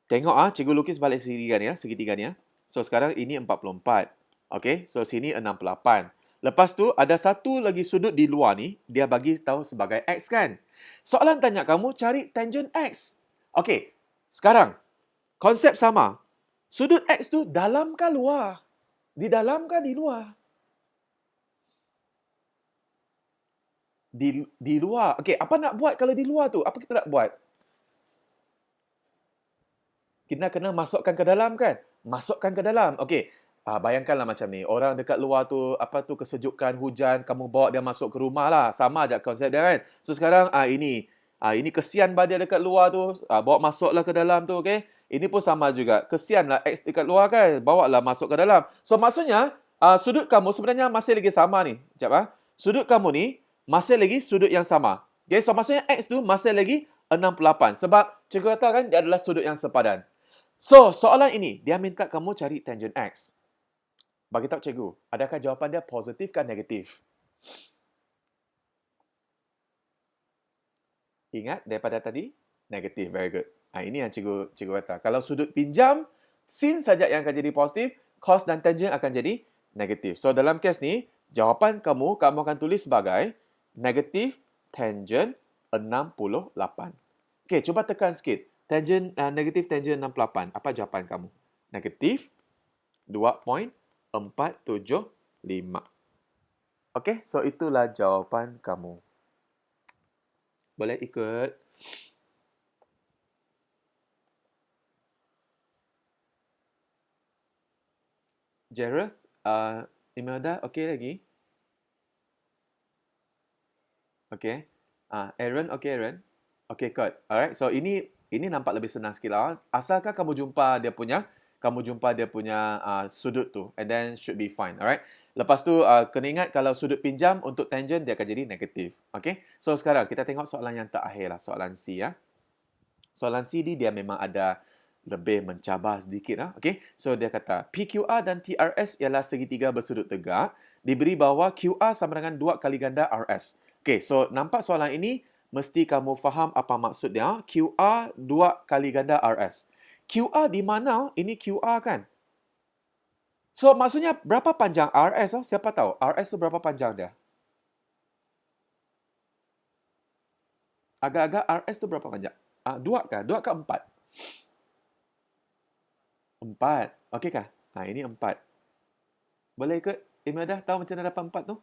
tengok cikgu lukis balik segitiga ni ya, segitiga ni ya. So sekarang ini 44. Okay, so sini 68. Lepas tu ada satu lagi sudut di luar ni, dia bagi tahu sebagai X kan. Soalan tanya kamu cari tangent X. Okay, sekarang konsep sama. Sudut X tu dalam ke luar? Di dalam ke di luar? Di luar. Okay, apa nak buat kalau di luar tu? Apa kita nak buat? Kita kena masukkan ke dalam kan? Masukkan ke dalam. Okey. Bayangkanlah macam ni. Orang dekat luar tu, apa tu kesejukan, hujan, kamu bawa dia masuk ke rumah lah. Sama aja konsep dia kan? So sekarang ini kesian dia dekat luar tu, bawa masuklah ke dalam tu, okey? Ini pun sama juga. Kesianlah X dekat luar kan? Bawalah masuk ke dalam. So maksudnya, sudut kamu sebenarnya masih lagi sama ni. Sekejap Sudut kamu ni masih lagi sudut yang sama. Okay, so maksudnya X tu masih lagi 68. Sebab cikgu katakan dia adalah sudut yang sepadan. So, soalan ini, dia minta kamu cari tangent X. Bagi tahu cikgu, adakah jawapan dia positif kan negatif? Ingat daripada tadi? Negatif, very good. Ini yang cikgu kata. Kalau sudut pinjam, sin saja yang akan jadi positif, cos dan tangent akan jadi negatif. So, dalam kes ni, jawapan kamu akan tulis sebagai negatif tangent 68. Okey, cuba tekan sikit. Negatif tangent 68. Apa jawapan kamu? Negatif 2.475. Okey, so itulah jawapan kamu. Boleh ikut. Gerald, Imelda, okey lagi? Okey. Aaron, okey Aaron. Okey, good. Alright, so ini Ini nampak lebih senang sikit lah. Asalkan kamu jumpa dia punya sudut tu, and then should be fine. Alright. Lepas tu kena ingat kalau sudut pinjam untuk tangent dia akan jadi negatif. Okay. So sekarang kita tengok soalan yang terakhir lah, soalan C ya. Soalan C ni dia memang ada lebih mencabar sedikit lah. Okay. So dia kata PQR dan TRS ialah segitiga bersudut tegak, diberi bahawa QR sama dengan 2 kali ganda RS. Okay. So nampak soalan ini mesti kamu faham apa maksud dia. QR 2 kali ganda RS. QR di mana? Ini QR kan? So maksudnya berapa panjang RS? Siapa tahu? RS tu berapa panjang dia? Agak-agak RS tu berapa panjang? 2 kah? 2 ke 4? 4. Okey kah? Ini 4. Boleh ikut? Imelda tahu macam mana dapat 4 tu?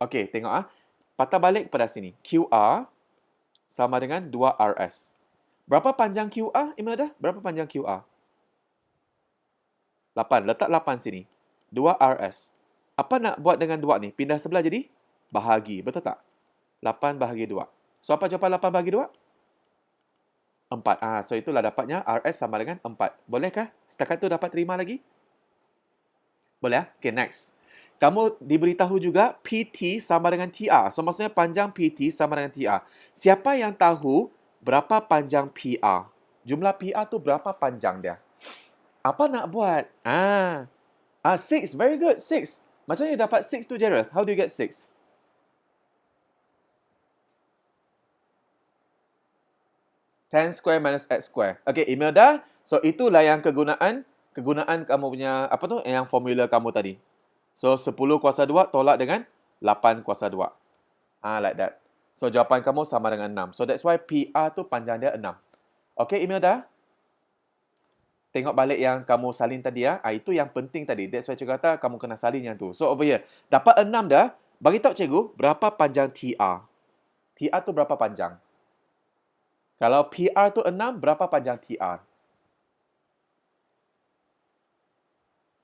Okey, tengok patah balik pada sini. QR sama dengan 2RS. Berapa panjang QR, Imelda? Berapa panjang QR? 8. Letak 8 sini. 2RS. Apa nak buat dengan 2 ni? Pindah sebelah jadi bahagi. Betul tak? 8 bahagi 2. So, apa jawapan 8 bahagi 2? 4. So itulah dapatnya RS sama dengan 4. Bolehkah? Setakat tu dapat terima lagi? Boleh? Okay, next. Kamu diberitahu juga PT sama dengan TR. So maksudnya panjang PT sama dengan TR. Siapa yang tahu berapa panjang PR? Jumlah PR tu berapa panjang dia? Apa nak buat? 6. Very good. 6. Macam mana you dapat 6 tu, Gerald? How do you get 6? Tan square minus x square. Okay, Imelda. So, itulah yang kegunaan kamu punya, apa tu, yang formula kamu tadi. So, 10 kuasa 2 tolak dengan 8 kuasa 2. Like that. So, jawapan kamu sama dengan 6. So, that's why PR tu panjang dia 6. Okay, Imelda. Tengok balik yang kamu salin tadi ya. Itu yang penting tadi. That's why cikgu kata kamu kena salin yang tu. So, over here. Dapat 6 dah. Bagi tahu cikgu, berapa panjang TR? TR tu berapa panjang? Kalau PR tu 6, berapa panjang TR?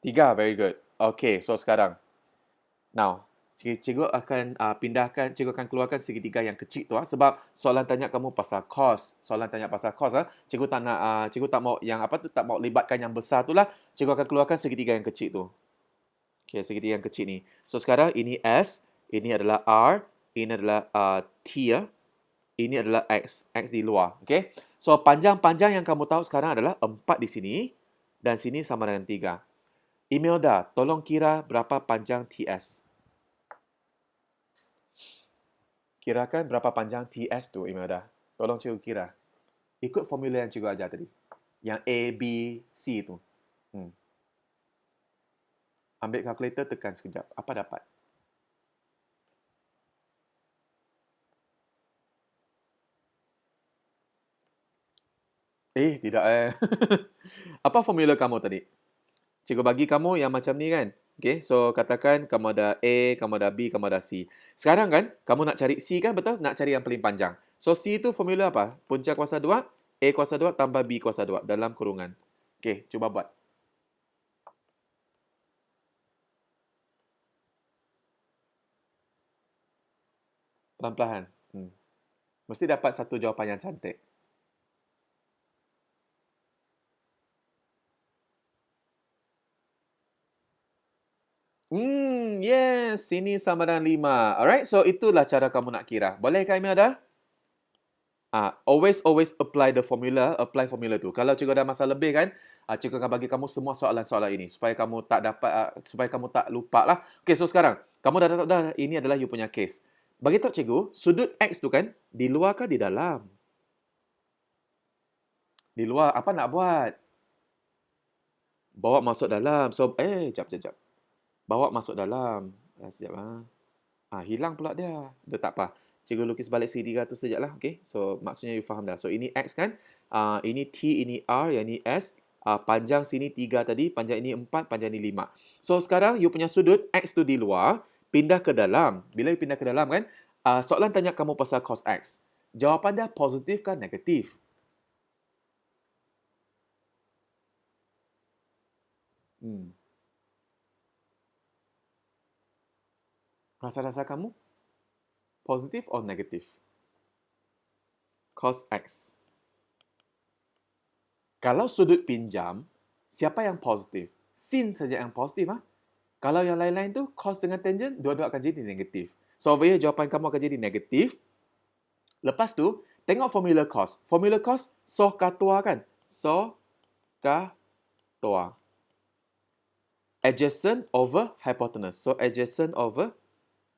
3, very good. Okay, so sekarang. Now, cikgu akan pindahkan, cikgu akan keluarkan segitiga yang kecil tu sebab soalan tanya kamu pasal cos. Soalan tanya pasal cos cikgu tak nak, cikgu tak mau yang apa tu, tak mau libatkan yang besar tu lah. Cikgu akan keluarkan segitiga yang kecil tu. Okay, segitiga yang kecil ni. So sekarang ini S, ini adalah R, ini adalah T ya. Ini adalah X. X di luar. Okay. So, panjang-panjang yang kamu tahu sekarang adalah 4 di sini. Dan sini sama dengan 3. Imelda, tolong kira berapa panjang TS. Kirakan berapa panjang TS tu, Imelda. Tolong cikgu kira. Ikut formula yang cikgu ajar tadi. Yang A, B, C tu. Ambil kalkulator, tekan sekejap. Apa dapat? Tidak Apa formula kamu tadi? Cikgu bagi kamu yang macam ni kan? Okay, so katakan kamu ada A, kamu ada B, kamu ada C. Sekarang kan, kamu nak cari C kan, betul? Nak cari yang paling panjang. So, C itu formula apa? Punca kuasa 2, A kuasa 2 tambah B kuasa 2 dalam kurungan. Okay, cuba buat. Pelan-pelan. Mesti dapat satu jawapan yang cantik. Yes. Sini sama dengan 5. Alright, so itulah cara kamu nak kira. Boleh kah, Imelda? Always apply formula tu. Kalau cikgu ada masa lebih kan, cikgu akan bagi kamu semua soalan-soalan ini supaya kamu tak dapat supaya kamu tak lupa lah. Okay, so sekarang kamu dah ini adalah you punya case. Bagi tahu cikgu, sudut X tu kan di luar ke di dalam? Di luar. Apa nak buat? Bawa masuk dalam. So, jap. Bawa masuk dalam. Sekejap. Hilang pula dia. Dia tak apa. Cikgu lukis balik segitiga tu sekejap lah. Okay. So, maksudnya you faham dah. So, ini X kan. Ini T, ini R, yang ini S. Panjang sini 3 tadi. Panjang ini 4, panjang ini 5. So, sekarang you punya sudut X tu di luar. Pindah ke dalam. Bila you pindah ke dalam kan. Soalan tanya kamu pasal cos X. Jawapan dia positif kan negatif? Rasa-rasa kamu? Positif or negatif? cos X. Kalau sudut pinjam, siapa yang positif? Sin saja yang positif. Kalau yang lain-lain tu, cos dengan tangent, dua-dua akan jadi negatif. So, over here, jawapan kamu akan jadi negatif. Lepas tu, tengok formula cos. Formula cos, soh katua kan? Soh katua. Adjacent over hypotenuse. So, adjacent over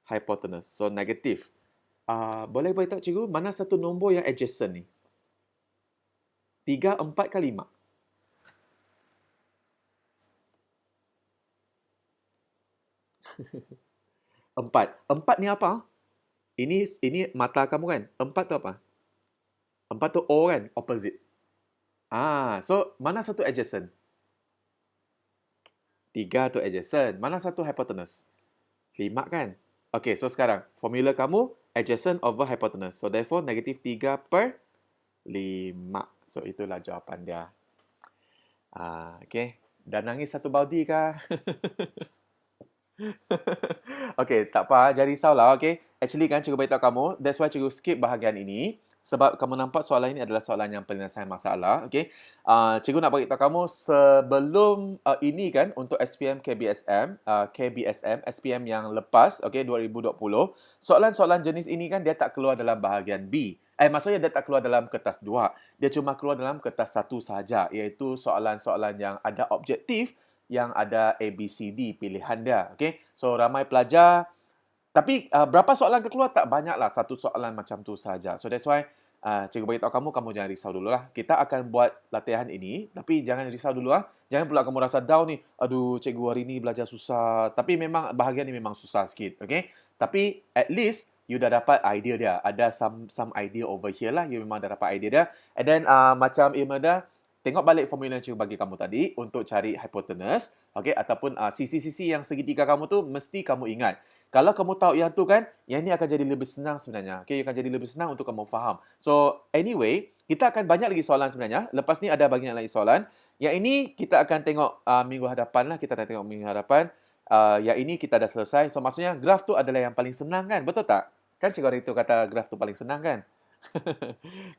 hypotenuse. So, negatif. Boleh beritahu cikgu, mana satu nombor yang adjacent ni? 3, 4 ke 5? 4. 4 ni apa? Ini mata kamu kan? 4 tu apa? 4 tu O kan? Opposite. So mana satu adjacent? 3 tu adjacent. Mana satu hypotenuse? 5 kan? Okay, so sekarang formula kamu adjacent over hypotenuse. So therefore negatif 3 per 5. So itulah jawapan dia. Okay. Dah nangis satu baudi kah? Okay, tak apa. Jangan risaulah, okay. Actually kan cikgu beritahu kamu, that's why cikgu skip bahagian ini. Sebab kamu nampak soalan ini adalah soalan yang penyelesaian masalah, okay. Cikgu nak beritahu kamu sebelum ini kan, untuk SPM KBSM, SPM yang lepas, okay, 2020, soalan-soalan jenis ini kan dia tak keluar dalam bahagian B. Maksudnya dia tak keluar dalam kertas 2. Dia cuma keluar dalam kertas 1 sahaja, iaitu soalan-soalan yang ada objektif, yang ada ABCD pilihan dia. Okay? So, ramai pelajar. Tapi, berapa soalan keluar? Tak banyaklah. Satu soalan macam tu saja. So, that's why cikgu beritahu kamu jangan risau dulu lah. Kita akan buat latihan ini. Tapi, jangan risau dulu lah. Jangan pula kamu rasa down ni. Aduh, cikgu hari ni belajar susah. Tapi, memang bahagian ni memang susah sikit. Okay? Tapi, at least, you dah dapat idea dia. Ada some idea over here lah. You memang dah dapat idea dia. And then, macam Imelda, tengok balik formula yang cikgu bagi kamu tadi untuk cari hypotenuse, okay, ataupun sisi-sisi yang segitiga kamu tu mesti kamu ingat. Kalau kamu tahu yang tu kan, yang ni akan jadi lebih senang sebenarnya. Okay, akan jadi lebih senang untuk kamu faham. So, anyway, kita akan banyak lagi soalan sebenarnya. Lepas ni ada banyak lagi soalan. Yang ini kita akan tengok minggu hadapan lah. Kita akan tengok minggu hadapan. Yang ini kita dah selesai. So, maksudnya graf tu adalah yang paling senang kan? Betul tak? Kan cikgu hari tu kata graf tu paling senang kan?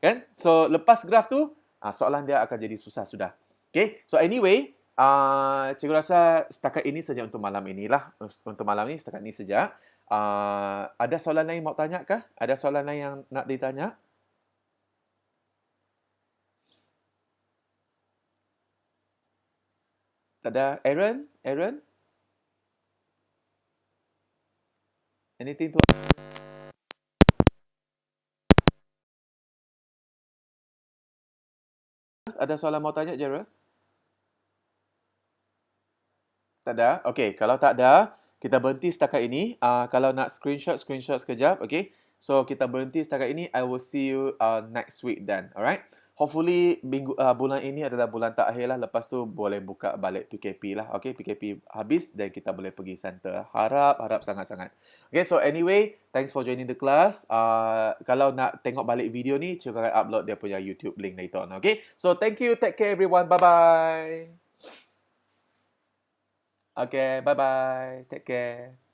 Kan? So, lepas graf tu, soalan dia akan jadi susah sudah. Okay, so anyway, cikgu rasa setakat ini saja untuk malam inilah. Untuk malam ini setakat ini saja. Ada soalan lain mau tanya kah? Ada soalan lain yang nak ditanya? Tak ada? Aaron? Anything to... Ada soalan mau tanya, Gerald? Tak ada? Okay, kalau tak ada, kita berhenti setakat ini. Kalau nak screenshot sekejap. Okay, so kita berhenti setakat ini. I will see you next week then. Alright? Hopefully bulan ini adalah bulan terakhir lah. Lepas tu boleh buka balik PKP lah. Okay, PKP habis dan kita boleh pergi center. Harap sangat-sangat. Okay, so anyway, thanks for joining the class. Kalau nak tengok balik video ni, cikgu akan upload dia punya YouTube link later on. Okay, so thank you. Take care everyone. Bye-bye. Okay, bye-bye. Take care.